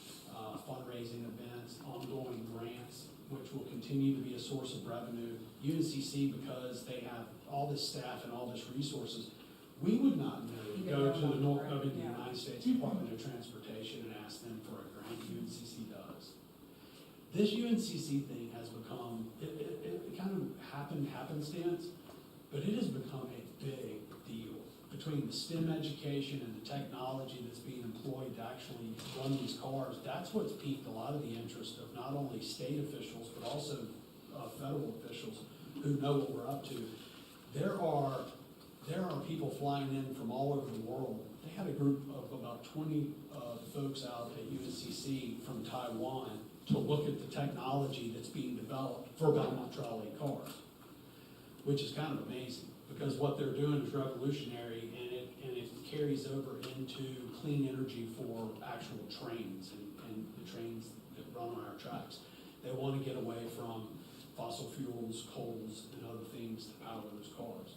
fundraising events, ongoing grants, which will continue to be a source of revenue. UNCC, because they have all this staff and all this resources, we would not know to go to the United States Department of Transportation and ask them for a grant. UNCC does. This UNCC thing has become, it kind of happened happenstance, but it has become a big deal. Between the STEM education and the technology that's being employed to actually run these cars, that's what's piqued a lot of the interest of not only state officials, but also federal officials who know what we're up to. There are people flying in from all over the world. They had a group of about 20 folks out at UNCC from Taiwan to look at the technology that's being developed for Belmont Trolley cars, which is kind of amazing because what they're doing is revolutionary, and it carries over into clean energy for actual trains and the trains that run on our tracks. They want to get away from fossil fuels, coals, and other things to power those cars.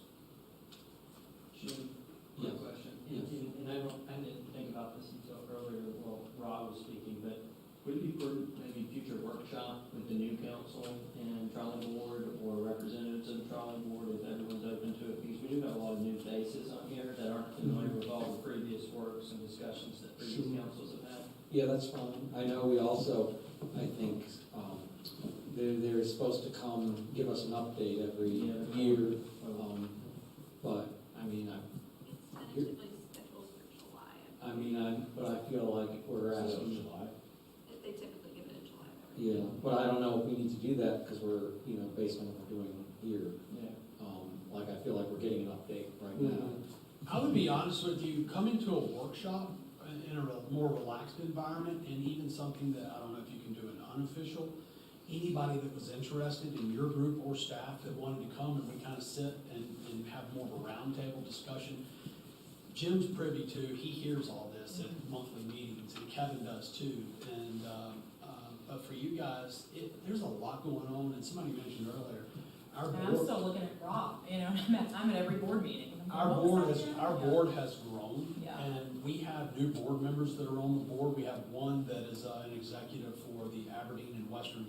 Jim, Yes. one question. Yes. And I didn't think about this until earlier while Rob was speaking, but would it be prudent, maybe future work workshop with the new council and trolley board or representatives of the trolley board, if everyone's open to it, because we do have a lot of new faces on here that aren't familiar with all the previous works and discussions that previous councils have had. Yeah, that's fine. I know we also, I think, they're supposed to come give us an update every year. But, I mean, It's tentatively scheduled for July. I mean, but I feel like we're asking. July. They typically give it in July. Yeah, but I don't know if we need to do that because we're, based on what we're doing here. Yeah. Like, I feel like we're getting an update right now. I would be honest with you, coming to a workshop in a more relaxed environment, and even something that, I don't know if you can do an unofficial, anybody that was interested in your group or staff that wanted to come and we kind of sit and have more of a roundtable discussion. Jim's privy to, he hears all this at monthly meetings, and Kevin does too. And but for you guys, there's a lot going on, and somebody mentioned earlier, our And I'm board, still looking at Rob, I'm at every board meeting. our board has grown, Yeah. and we have new board members that are on the board. We have one that is an executive for the Aberdeen and Western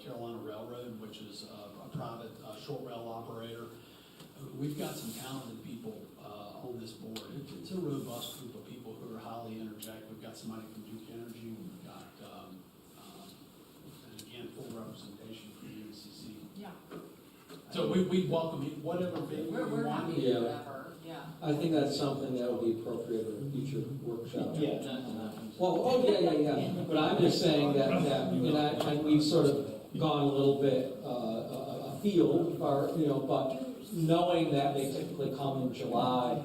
Carolina Railroad, which is a private short rail operator. We've got some talented people on this board. It's a robust group of people who are highly energetic. We've got somebody from Duke Energy. We've got, and again, full representation from UNCC. Yeah. So we welcome you, whatever venue you We're want. happy to do whatever, yeah. I think that's something that would be appropriate for a future workshop. Yeah, that Well, yeah. But I'm just saying that and we've sort of gone a little bit afield, but knowing that they typically come in July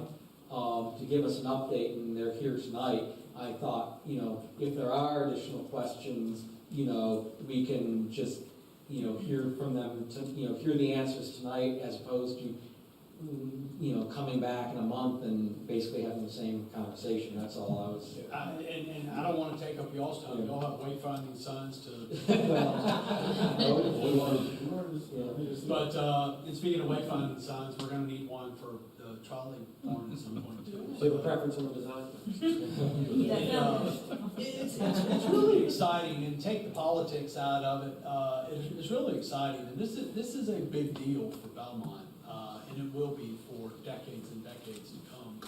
to give us an update, and they're here tonight, I thought, if there are additional questions, we can just, hear from them, hear the answers tonight, as opposed to, coming back in a month and basically having the same conversation. That's all I was. And I don't want to take up y'all's time. Y'all have wayfinding signs to. But and speaking of wayfinding signs, we're going to need one for the trolley barn at some point too. So you have a preference on the design? It's really exciting, and take the politics out of it. It's really exciting, and this is a big deal for Belmont, and it will be for decades and decades to come.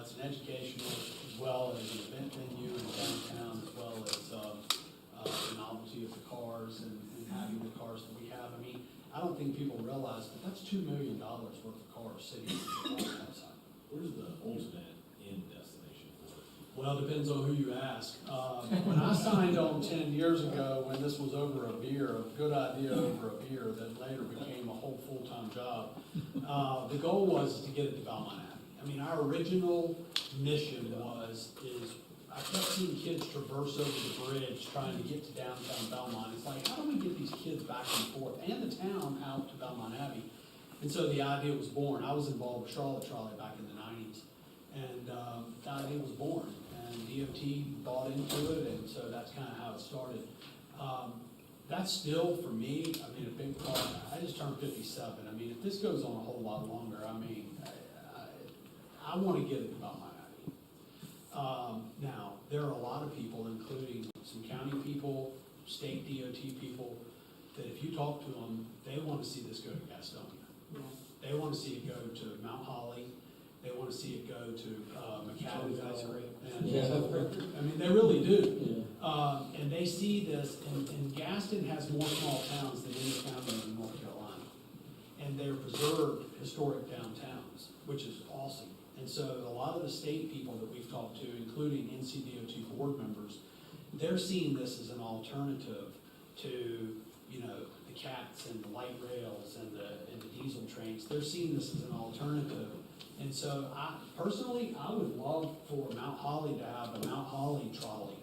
It's an educational as well as an event venue in downtown, as well as the novelty of the cars and having the cars that we have. I mean, I don't think people realize, but that's $2 million worth of cars sitting on the outside. Where's the ultimate end destination for it? Well, it depends on who you ask. When I signed on 10 years ago, when this was over a beer, a good idea over a beer that later became a whole full-time job, the goal was to get it to Belmont Abbey. I mean, our original mission I kept seeing kids traverse over the bridge trying to get to downtown Belmont. It's like, how do we get these kids back and forth and the town out to Belmont Abbey? And so the idea was born. I was involved with Charlotte Trolley back in the 90s. And the idea was born. And DOT bought into it, and so that's kind of how it started. That's still, for me, I mean, a big part. I just turned 57. I mean, if this goes on a whole lot longer, I mean, I want to get it to Belmont Abbey. Now, there are a lot of people, including some county people, state DOT people, that if you talk to them, they want to see this go to Gastonia. They want to see it go to Mount Holly. They want to see it go to McAllen. I mean, they really do. And they see this, and Gaston has more small towns than any county in North Carolina. And they're preserved historic downtowns, which is awesome. And so a lot of the state people that we've talked to, including NCDOT board members, they're seeing this as an alternative to, the CATs and the light rails and the diesel trains. They're seeing this as an alternative. And so personally, I would love for Mount Holly to have a Mount Holly trolley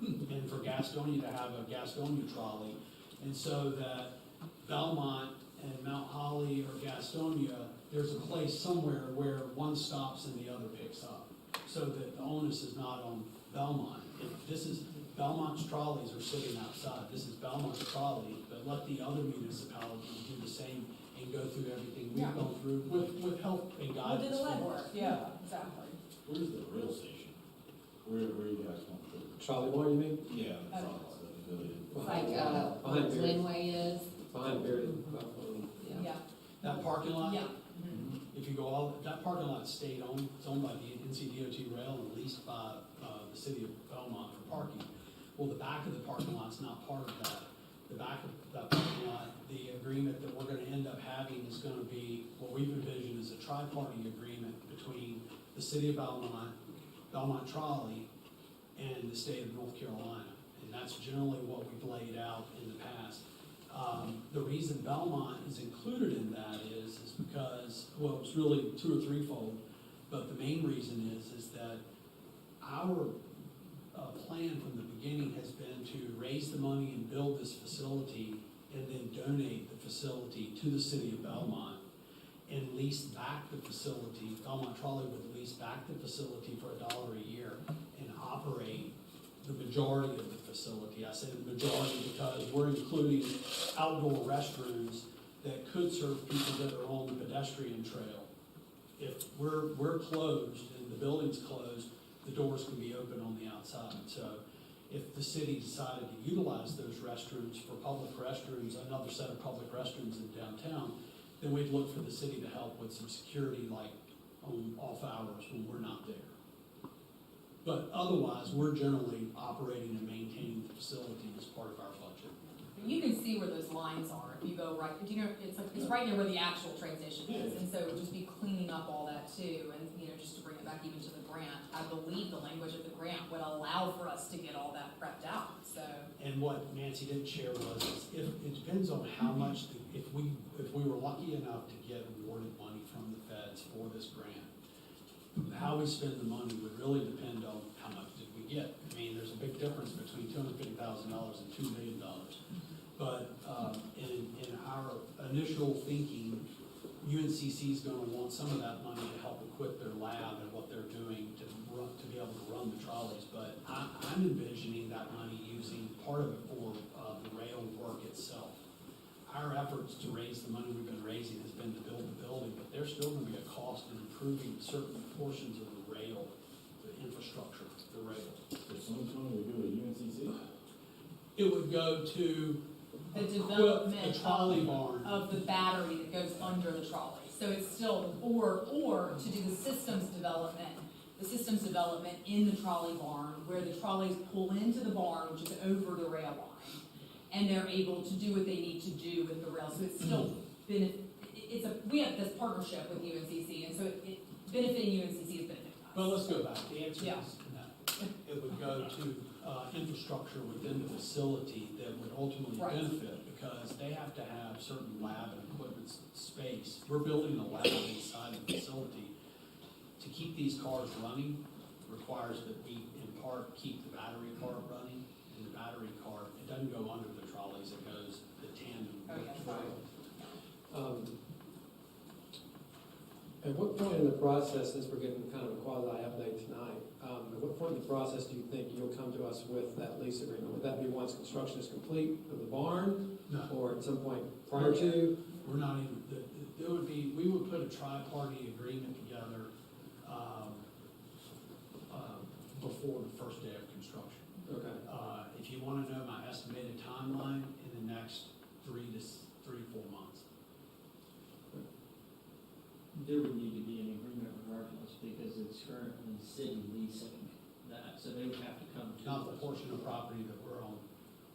and for Gastonia to have a Gastonia trolley. And so that Belmont and Mount Holly or Gastonia, there's a place somewhere where one stops and the other picks up, so that the onus is not on Belmont. Belmont's trolleys are sitting outside. This is Belmont's trolley, but let the other municipalities do the same and go through everything we've gone through with help and We'll guidance. do the legwork, yeah, exactly. Where's the rail station? Where you guys want to put it? Trolley barn, you mean? Yeah, the trolley, the It's like, Behind Beard. Glenway is. Behind Beard. Yeah. That parking lot? Yeah. If you go all, that parking lot stayed owned, it's owned by the NCDOT rail and leased by, the city of Belmont for parking. Well, the back of the parking lot's not part of that. The back of that parking lot, the agreement that we're gonna end up having is gonna be, what we've envisioned is a tri-party agreement between the city of Belmont, Belmont Trolley, and the state of North Carolina. And that's generally what we've laid out in the past. The reason Belmont is included in that is because, well, it's really two or threefold, but the main reason is that our plan from the beginning has been to raise the money and build this facility and then donate the facility to the city of Belmont and lease back the facility. Belmont Trolley would lease back the facility for $1 a year and operate the majority of the facility. I say the majority because we're including outdoor restrooms that could serve people that are on the pedestrian trail. If we're closed and the building's closed, the doors can be open on the outside. So if the city decided to utilize those restrooms for public restrooms, another set of public restrooms in downtown, then we'd look for the city to help with some security, like on off hours when we're not there. But otherwise, we're generally operating and maintaining the facility as part of our budget. You can see where those lines are if you go right, do you know, it's right there where the actual transition is, and so just be cleaning up all that too, and, you know, just to bring it back even to the grant, I believe the language of the grant would allow for us to get all that prepped out, so. And what Nancy didn't share was, if, it depends on how much, if we were lucky enough to get awarded money from the feds for this grant, how we spend the money would really depend on how much did we get. I mean, there's a big difference between $250,000 and $2 million. But in our initial thinking, UNCC is going to want some of that money to help equip their lab and what they're doing to be able to run the trolleys. But I'm envisioning that money using part of it for the rail work itself. Our efforts to raise the money we've been raising has been to build the building, but there's still going to be a cost in improving certain portions of the rail, the infrastructure, the rail. So some money would go to UNCC? It would go to The the development trolley barn. of the battery that goes under the trolley, so it's still, or to do the systems development in the trolley barn, where the trolleys pull into the barn, which is over the rail line, and they're able to do what they need to do with the rail, so it's still we have this partnership with UNCC, and so it benefiting UNCC is benefiting us. Well, let's go back. The answer Yeah. is no. It would go to infrastructure within the facility that would ultimately Right. benefit, because they have to have certain lab and equipment space. We're building a lab inside the facility. To keep these cars running requires that we, in part, keep the battery car running, and the battery car, it doesn't go under the trolleys, it goes the tandem with the rail. At what point in the process, since we're getting kind of a quasi-update tonight, at what point in the process do you think you'll come to us with that lease agreement? Would that be once construction is complete of the barn, No. or at some point prior to? We're not even, there would be, we would put a tri-party agreement together before the first day of construction. Okay. If you want to know my estimated timeline, in the next 3 to 4 months. There would need to be an agreement regardless, because it's currently city leasing that, so they would have to come to Not the us. portion of property that we're on.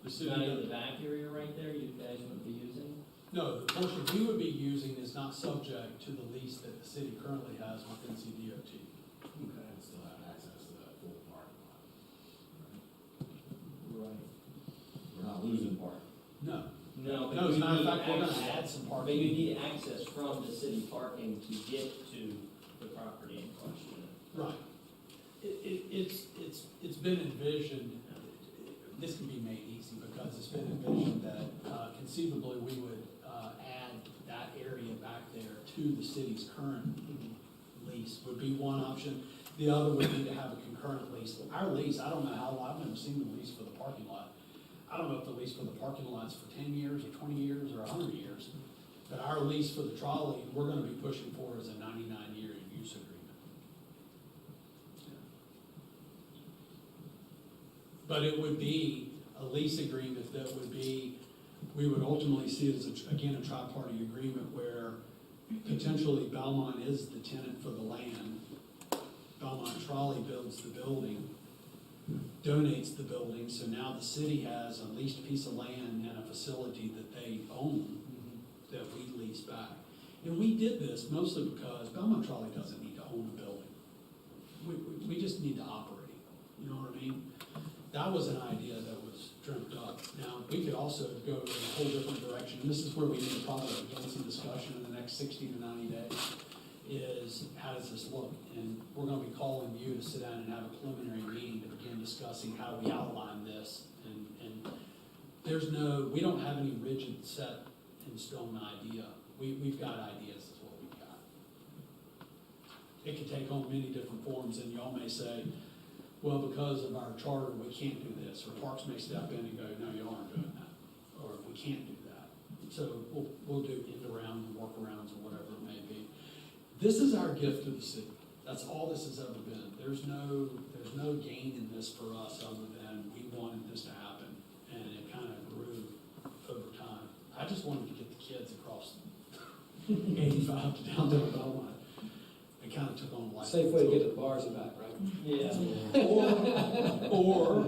The city, Not in the back area right there, you guys would be using? no, the portion we would be using is not subject to the lease that the city currently has with NCDOT. Okay. And still have access to that full parking lot. Right. We're not losing parking. No. No, No, as a but you matter of need fact, we're gonna access- add some But parking. you need access from the city parking to get to the property in question. Right. It's been envisioned, this can be made easy, because it's been envisioned that conceivably we would add that area back there to the city's current lease would be one option. The other would be to have a concurrent lease. Our lease, I don't know how long, I've never seen the lease for the parking lot. I don't know if the lease for the parking lot's for 10 years or 20 years or 100 years. But our lease for the trolley, we're gonna be pushing for is a 99-year use agreement. But it would be a lease agreement that would be, we would ultimately see it as, again, a tri-party agreement where potentially Belmont is the tenant for the land. Belmont Trolley builds the building, donates the building, so now the city has a leased piece of land and a facility that they own that we lease back. And we did this mostly because Belmont Trolley doesn't need to own a building. We just need to operate it, you know what I mean? That was an idea that was dreamt up. Now, we could also go in a whole different direction, and this is where we need to probably begin some discussion in the next 60 to 90 days, is how does this look? And we're gonna be calling you to sit down and have a preliminary meeting to begin discussing how we outline this. And there's no, we don't have any rigid set in stone idea. We've got ideas is what we've got. It can take on many different forms, and y'all may say, well, because of our charter, we can't do this, or Parks may step in and go, no, you aren't doing that, or we can't do that. So we'll do end around and workarounds or whatever it may be. This is our gift to the city. That's all this has ever been. There's no gain in this for us other than we wanted this to happen, and it kind of grew over time. I just wanted to get the kids across 85 to downtown Belmont. It kind of took on a life. Safe way to get to the bars and back, right? Yeah. Or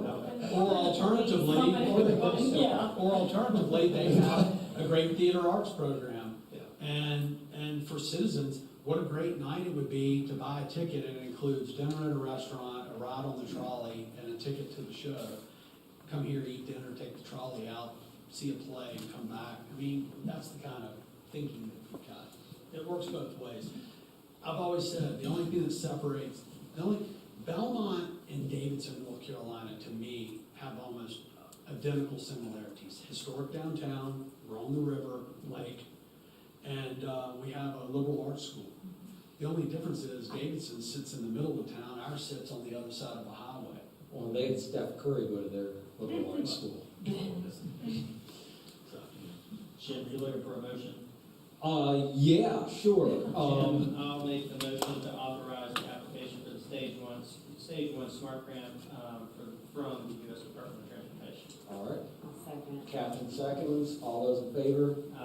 alternatively, they have a great theater arts program. Yeah. And for citizens, what a great night it would be to buy a ticket, and it includes dinner at a restaurant, a ride on the trolley, and a ticket to the show. Come here, eat dinner, take the trolley out, see a play, and come back. I mean, that's the kind of thinking that we've got. It works both ways. I've always said, the only thing that separates, Belmont and Davidson, North Carolina, to me, have almost identical similarities. Historic downtown, we're on the river, lake, and we have a liberal arts school. The only difference is Davidson sits in the middle of town, ours sits on the other side of a highway. Well, they had Steph Curry go to their liberal arts school. So, Jim, you looking for a motion? Yeah, sure. Jim, I'll make the motion to authorize the application for the stage one smart grant from the U.S. Department of Transportation. All right. I'll second. Catherine seconds. All those in favor? Aye.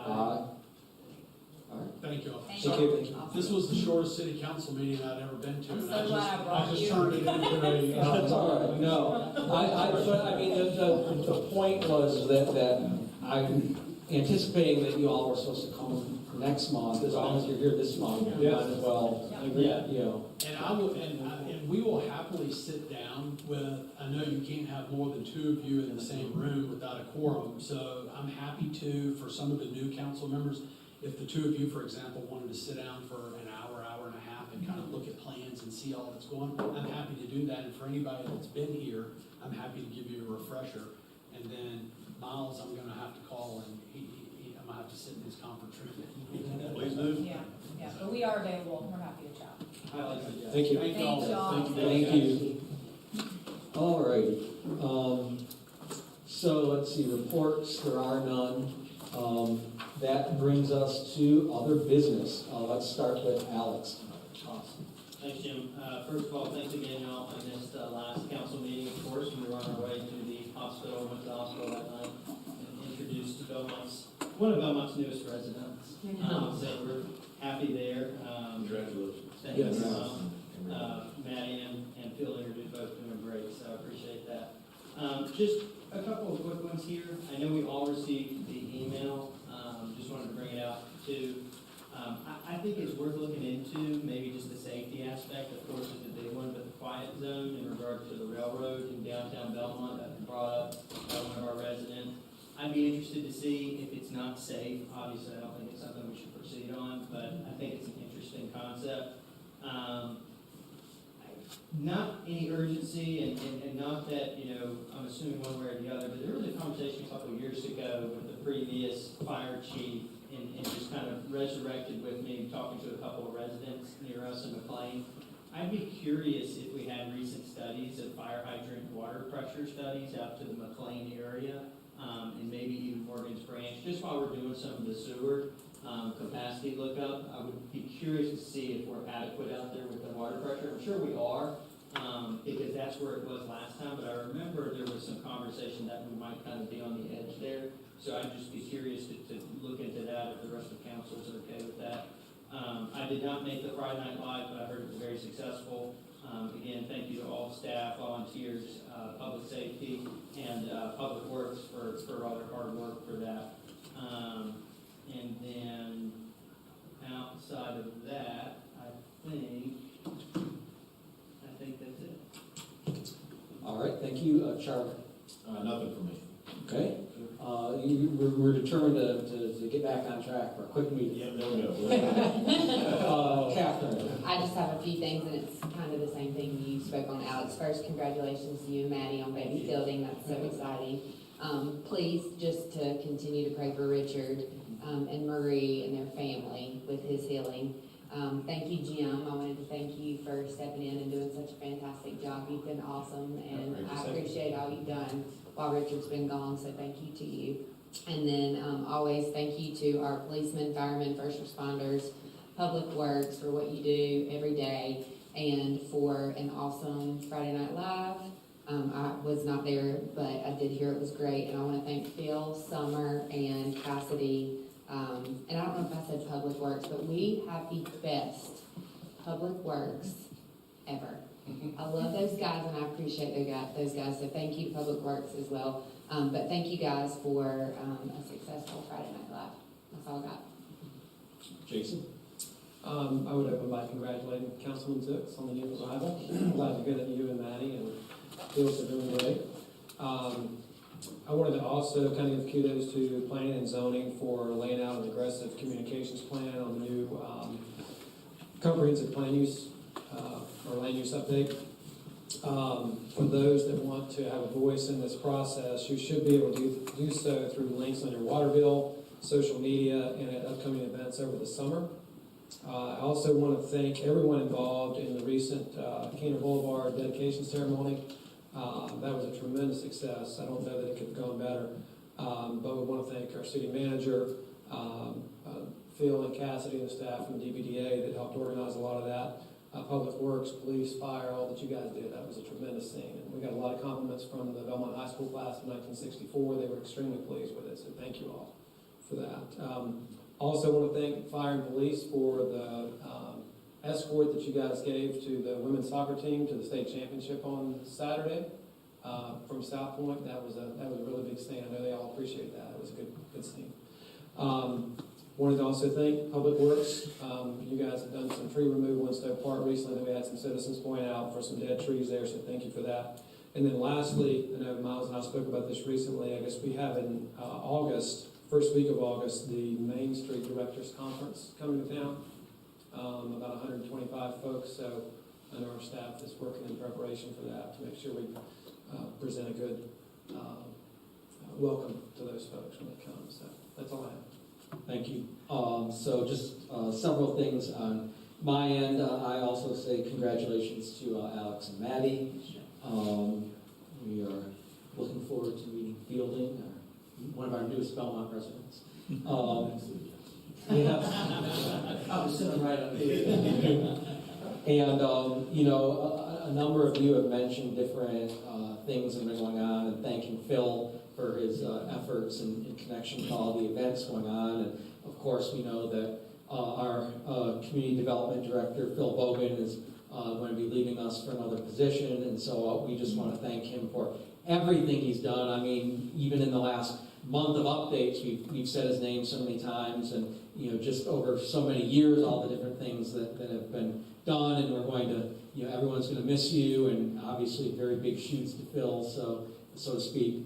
All right. thank you all. Thank Thank you. you. This was the shortest city council meeting I'd ever been to. I'm and so glad I brought just you. turned it into a. That's all right. No, but I mean, the point was that I'm anticipating that you all were supposed to come next month, as long as you're here this month, you might as well, Yeah. you know. And I will, and we will happily sit down with, I know you can't have more than two of you in the same room without a quorum, so I'm happy to, for some of the new council members, if the two of you, for example, wanted to sit down for an hour, hour and a half and kind of look at plans and see all that's going on, I'm happy to do that. And for anybody that's been here, I'm happy to give you a refresher. And then Miles, I'm gonna have to call, and I'm gonna have to sit in his conference room. Please do. Yeah, but we are available, we're happy to chat. Thank you. Thank you all. Thanks, y'all. Thank you. All righty. So let's see, reports, there are none. That brings us to other business. Let's start with Alex. Awesome. Thanks, Jim. First of all, thanks again, y'all. I missed last council meeting, of course. We were on our way to the hospital, went to the hospital that night, and introduced one of Belmont's newest residents. So we're happy there. Congratulations. Thank Yes. you. Maddie and Phil introduced both doing great, so I appreciate that. Just a couple of quick ones here. I know we all received the email. Just wanted to bring it out too. I think it's worth looking into, maybe just the safety aspect, of course, is the big one, but the quiet zone in regard to the railroad in downtown Belmont that was brought up by one of our residents. I'd be interested to see if it's not safe. Obviously, I don't think it's something we should proceed on, but I think it's an interesting concept. Not any urgency, and not that, I'm assuming one way or the other, but there was a conversation a couple of years ago with the previous fire chief, and just kind of resurrected with me, talking to a couple of residents near us in McLean. I'd be curious if we had recent studies of fire hydrant water pressure studies out to the McLean area, and maybe even Morgan's Branch, just while we're doing some of the sewer capacity lookup. I would be curious to see if we're adequate out there with the water pressure. I'm sure we are, because that's where it was last time, but I remember there was some conversation that we might kind of be on the edge there. So I'd just be curious to look into that if the rest of the council is okay with that. I did not make the Friday Night Live, but I heard it was very successful. Again, thank you to all staff, volunteers, public safety, and public works for all their hard work for that. And then outside of that, I think that's it. All right, thank you, Charlie. Nothing for me. Okay. We're determined to get back on track for a quick meeting. Yeah, there we go. Catherine. I just have a few things, and it's kind of the same thing you spoke on, Alex. First, congratulations to you and Maddie on baby building. That's so exciting. Please, just to continue to pray for Richard and Marie and their family with his healing. Thank you, Jim. I wanted to thank you for stepping in and doing such a fantastic job. You've been awesome, and I appreciate all you've done while Richard's been gone, so thank you to you. And then always thank you to our policemen, firemen, first responders, public works for what you do every day, and for an awesome Friday Night Live. I was not there, but I did hear it was great, and I want to thank Phil, Summer, and Cassidy. And I don't know if I said public works, but we have the best public works ever. I love those guys, and I appreciate those guys, so thank you to Public Works as well. But thank you guys for a successful Friday Night Live. That's all I got. Jason. I would open by congratulating Councilman Zix on the new arrival. Glad to hear that you and Maddie and Phyllis are doing great. I wanted to also kind of give kudos to planning and zoning for laying out an aggressive communications plan on the new comprehensive plan use or land use update. For those that want to have a voice in this process, you should be able to do so through links on your water bill, social media, and at upcoming events over the summer. I also want to thank everyone involved in the recent Keener Boulevard dedication ceremony. That was a tremendous success. I don't know that it could have gone better, but we want to thank our city manager, Phil and Cassidy and the staff from DBDA that helped organize a lot of that. Public Works, Police, Fire, all that you guys did. That was a tremendous scene. And we got a lot of compliments from the Belmont High School class of 1964. They were extremely pleased with it, so thank you all for that. Also want to thank Fire and Police for the escort that you guys gave to the women's soccer team to the state championship on Saturday from South Point. That was a really big scene. I know they all appreciate that. It was a good scene. Wanted to also thank Public Works. You guys have done some tree removal in Stoke Park recently that we had some citizens point out for some dead trees there, so thank you for that. And then lastly, I know Miles and I spoke about this recently, I guess we have in August, first week of August, the Main Street Directors Conference coming to town. About 125 folks, so I know our staff is working in preparation for that to make sure we present a good welcome to those folks when they come. So that's all I have. Thank you. So just several things on my end. I also say congratulations to Alex and Maddie. We are looking forward to meeting Fielding, one of our newest Belmont residents. I was sitting right up here. And, you know, a number of you have mentioned different things that have been going on, and thanking Phil for his efforts in connection with all the events going on. And of course, we know that our Community Development Director, Phil Bogan, is going to be leaving us for another position. And so we just want to thank him for everything he's done. I mean, even in the last month of updates, we've said his name so many times, and you know, just over so many years, all the different things that have been done, and we're going to, you know, everyone's going to miss you, and obviously very big shoes to fill, so to speak.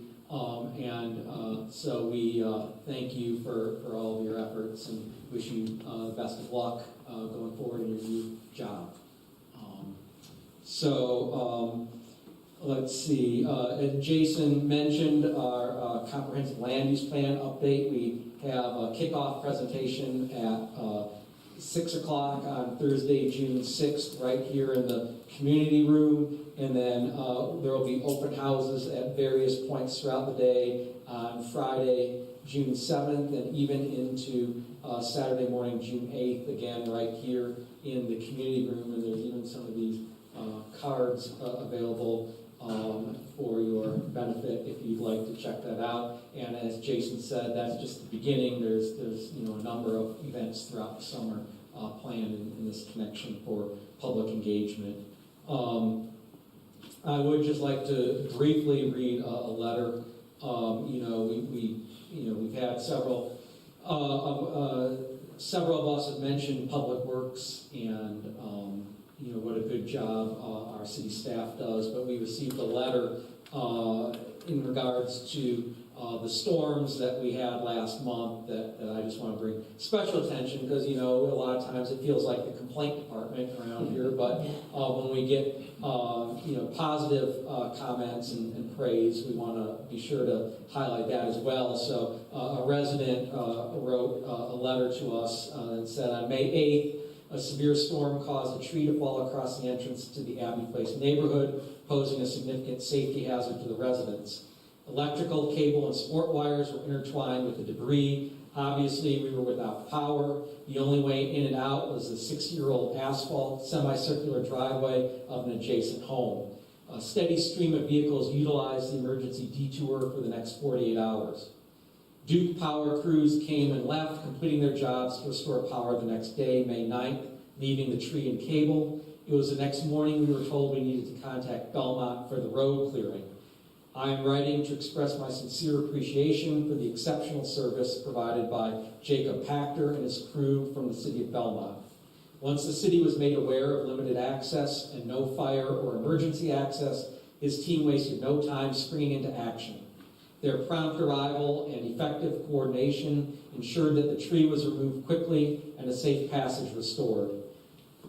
So we thank you for all of your efforts and wish you the best of luck going forward in your new job. Let's see. As Jason mentioned, our comprehensive land use plan update. We have a kickoff presentation at 6 o'clock on Thursday, June 6th, right here in the community room. And then there will be open houses at various points throughout the day on Friday, June 7th, and even into Saturday morning, June 8th, again, right here in the community room. And there's even some of these cards available for your benefit if you'd like to check that out. And as Jason said, that's just the beginning. There's a number of events throughout the summer planned in this connection for public engagement. I would just like to briefly read a letter. We've had several of us have mentioned Public Works and what a good job our city staff does, but we received a letter in regards to the storms that we had last month that I just want to bring special attention, because a lot of times it feels like the complaint department around here, but when we get positive comments and praise, we want to be sure to highlight that as well. So a resident wrote a letter to us that said, on May 8th, a severe storm caused a tree to fall across the entrance to the Abbey Place neighborhood, posing a significant safety hazard to the residents. Electrical, cable, and sport wires were intertwined with the debris. Obviously, we were without power. The only way in and out was the 6-year-old asphalt semicircular driveway of an adjacent home. A steady stream of vehicles utilized the emergency detour for the next 48 hours. Duke Power crews came and left, completing their jobs to restore power the next day, May 9th, leaving the tree and cable. It was the next morning we were told we needed to contact Belmont for the road clearing. I am writing to express my sincere appreciation for the exceptional service provided by Jacob Pachter and his crew from the city of Belmont. Once the city was made aware of limited access and no fire or emergency access, his team wasted no time springing into action. Their prompt arrival and effective coordination ensured that the tree was removed quickly and a safe passage restored.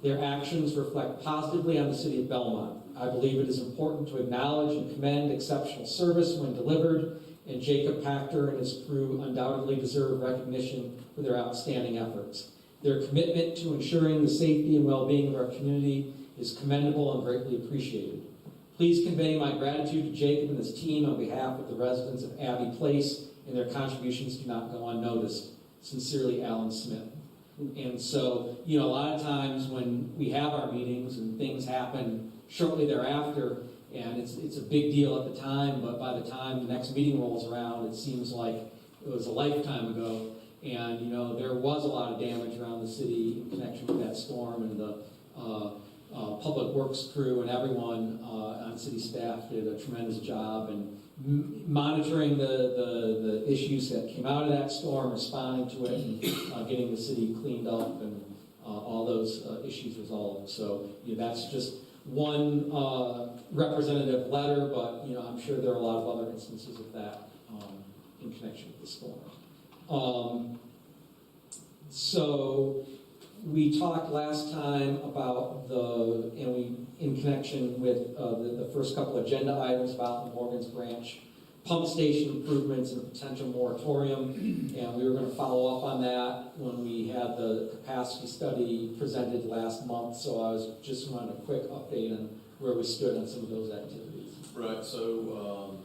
Their actions reflect positively on the city of Belmont. I believe it is important to acknowledge and commend exceptional service when delivered, and Jacob Pachter and his crew undoubtedly deserve recognition for their outstanding efforts. Their commitment to ensuring the safety and well-being of our community is commendable and greatly appreciated. Please convey my gratitude to Jacob and his team on behalf of the residents of Abbey Place, and their contributions do not go unnoticed. Sincerely, Alan Smith. And so, a lot of times when we have our meetings and things happen shortly thereafter, and it's a big deal at the time, but by the time the next meeting rolls around, it seems like it was a lifetime ago. And, there was a lot of damage around the city in connection with that storm, and the Public Works crew and everyone on city staff did a tremendous job in monitoring the issues that came out of that storm, responding to it, and getting the city cleaned up and all those issues resolved. So that's just one representative letter, but I'm sure there are a lot of other instances of that in connection with the storm. So we talked last time about in connection with the first couple agenda items about the Morgan's Branch pump station improvements and a potential moratorium, and we were going to follow up on that when we had the capacity study presented last month, so I was just wanted a quick update on where we stood on some of those activities. Right, so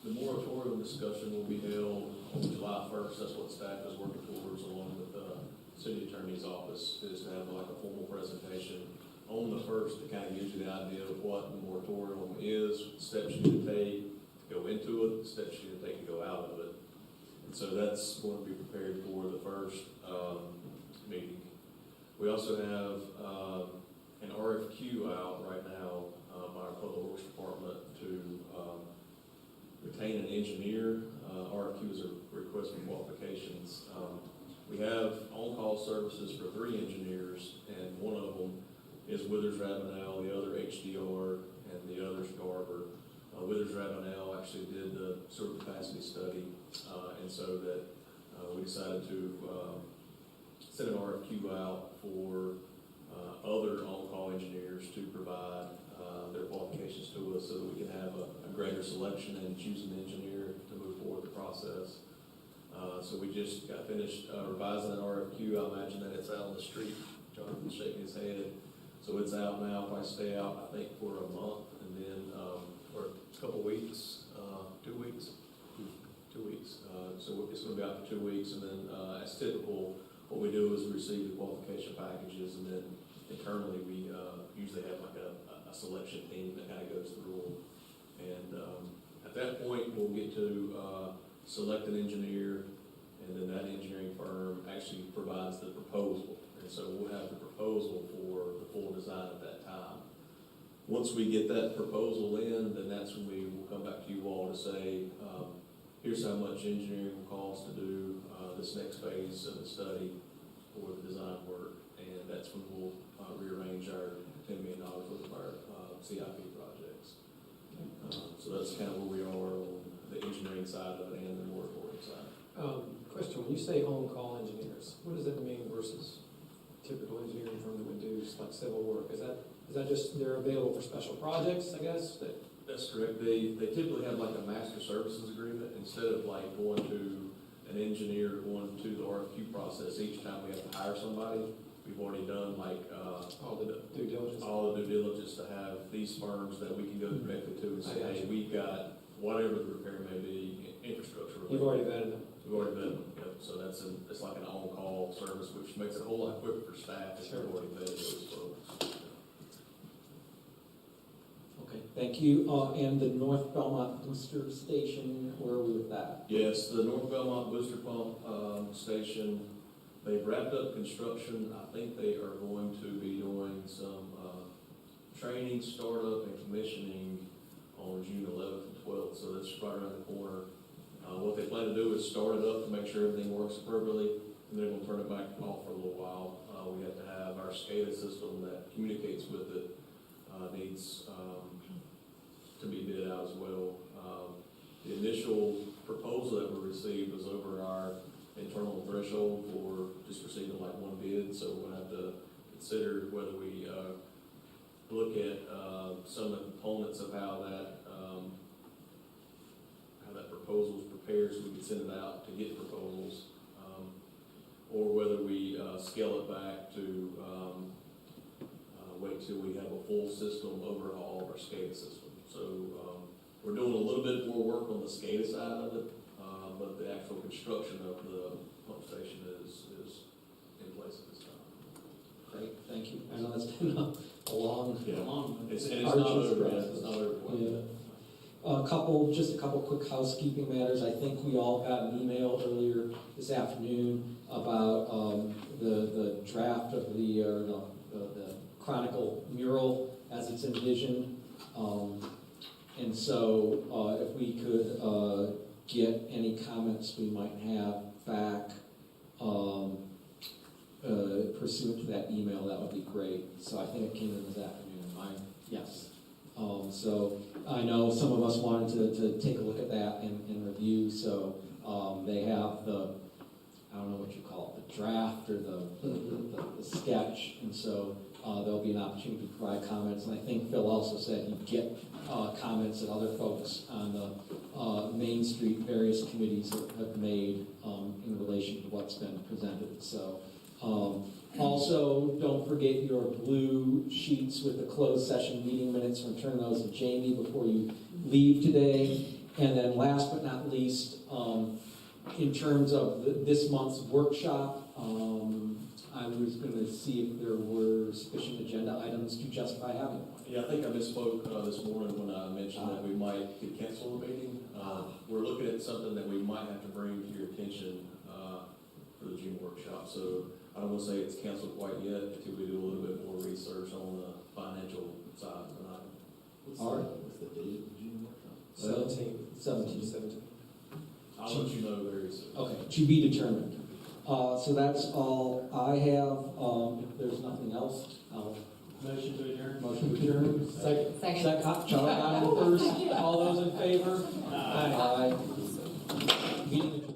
the moratorium discussion will be held on July 1st. That's what staff is working towards, along with the city attorney's office, is to have like a formal presentation on the 1st to kind of gives you the idea of what the moratorium is, steps you need to take to go into it, steps you need to take to go out of it. And so that's going to be prepared for the first meeting. We also have an RFQ out right now by our Public Works Department to retain an engineer. RFQ is a request for qualifications. We have on-call services for 3 engineers, and one of them is Withers Ravenel, the other HDR, and the other's Garber. Withers Ravenel actually did the sewer capacity study, and so that we decided to send an RFQ out for other on-call engineers to provide their qualifications to us so that we can have a greater selection and choose an engineer to move forward the process. So we just got finished revising an RFQ. I imagine that it's out on the street. Jonathan's shaking his head. So it's out now. Probably stay out, I think, for a month, and then for a couple weeks, 2 weeks. 2 weeks. So it's going to be out for 2 weeks, and then as typical, what we do is we receive the qualification packages, and then internally we usually have like a selection team that kind of goes through them. And at that point, we'll get to select an engineer, and then that engineering firm actually provides the proposal. And so we'll have the proposal for the full design at that time. Once we get that proposal in, then that's when we will come back to you all to say, here's how much engineering will cost to do this next phase of the study for the design work. And that's when we'll rearrange our $10 million worth of our CIP projects. So that's kind of where we are on the engineering side of it and the moratorium side. Question, when you say on-call engineers, what does that mean versus typical engineering firm that would do like civil work? Is that just they're available for special projects, I guess? That's correct. They typically have like a master services agreement instead of like going to an engineer, going to the RFQ process each time we have to hire somebody. We've already done like All the due diligence? all the due diligence to have these firms that we can go directly to and say, hey, we've got whatever the repair may be, infrastructure related. You've already vetted them? We've already vetted them, yep. So it's like an on-call service, which makes it a whole lot quicker for staff if they've already vetted those folks. Okay, thank you. And the North Belmont Booster Station, where are we with that? Yes, the North Belmont Booster Pump Station, they've wrapped up construction. I think they are going to be doing some training, startup, and commissioning on June 11th and 12th, so that's right around the corner. What they plan to do is start it up to make sure everything works appropriately, and then we'll turn it back off for a little while. We have to have our SCADA system that communicates with it, needs to be bid out as well. The initial proposal that we received was over our internal threshold for just receiving like one bid, so we're gonna have to consider whether we look at some of the components of how that proposal is prepared, so we can send it out to get proposals, or whether we scale it back to wait till we have a full system overhaul of our SCADA system. So we're doing a little bit more work on the SCADA side of it, but the actual construction of the pump station is in place at this time. Great, thank you. I know that's been a long, Yeah. long. It's not over yet. It's not over quite yet. Yeah. Just a couple quick housekeeping matters. I think we all got an email earlier this afternoon about the draft of the Chronicle mural as it's envisioned. And so if we could get any comments we might have back pursuant to that email, that would be great. So I think it came in this afternoon. Yes. So I know some of us wanted to take a look at that and review, so they have I don't know what you call it, the draft or the sketch, and so there'll be an opportunity to provide comments. And I think Phil also said he'd get comments that other folks on the Main Street various committees have made in relation to what's been presented. So also, don't forget your blue sheets with the closed session meeting minutes. Return those to Jamie before you leave today. And then last but not least, in terms of this month's workshop, I was going to see if there were sufficient agenda items to justify having one. Yeah, I think I misspoke this morning when I mentioned that we might could cancel the meeting. We're looking at something that we might have to bring to your attention for the June workshop. So I don't want to say it's canceled quite yet until we do a little bit more research on the financial side tonight. What's the date of the June workshop? 17. I'll let you know very soon. Okay, to be determined. So that's all I have. If there's nothing else, I'll Motion to adjourn. motion to adjourn. Second. Charlie got it first. All those in favor? Aye. Meeting adjourned.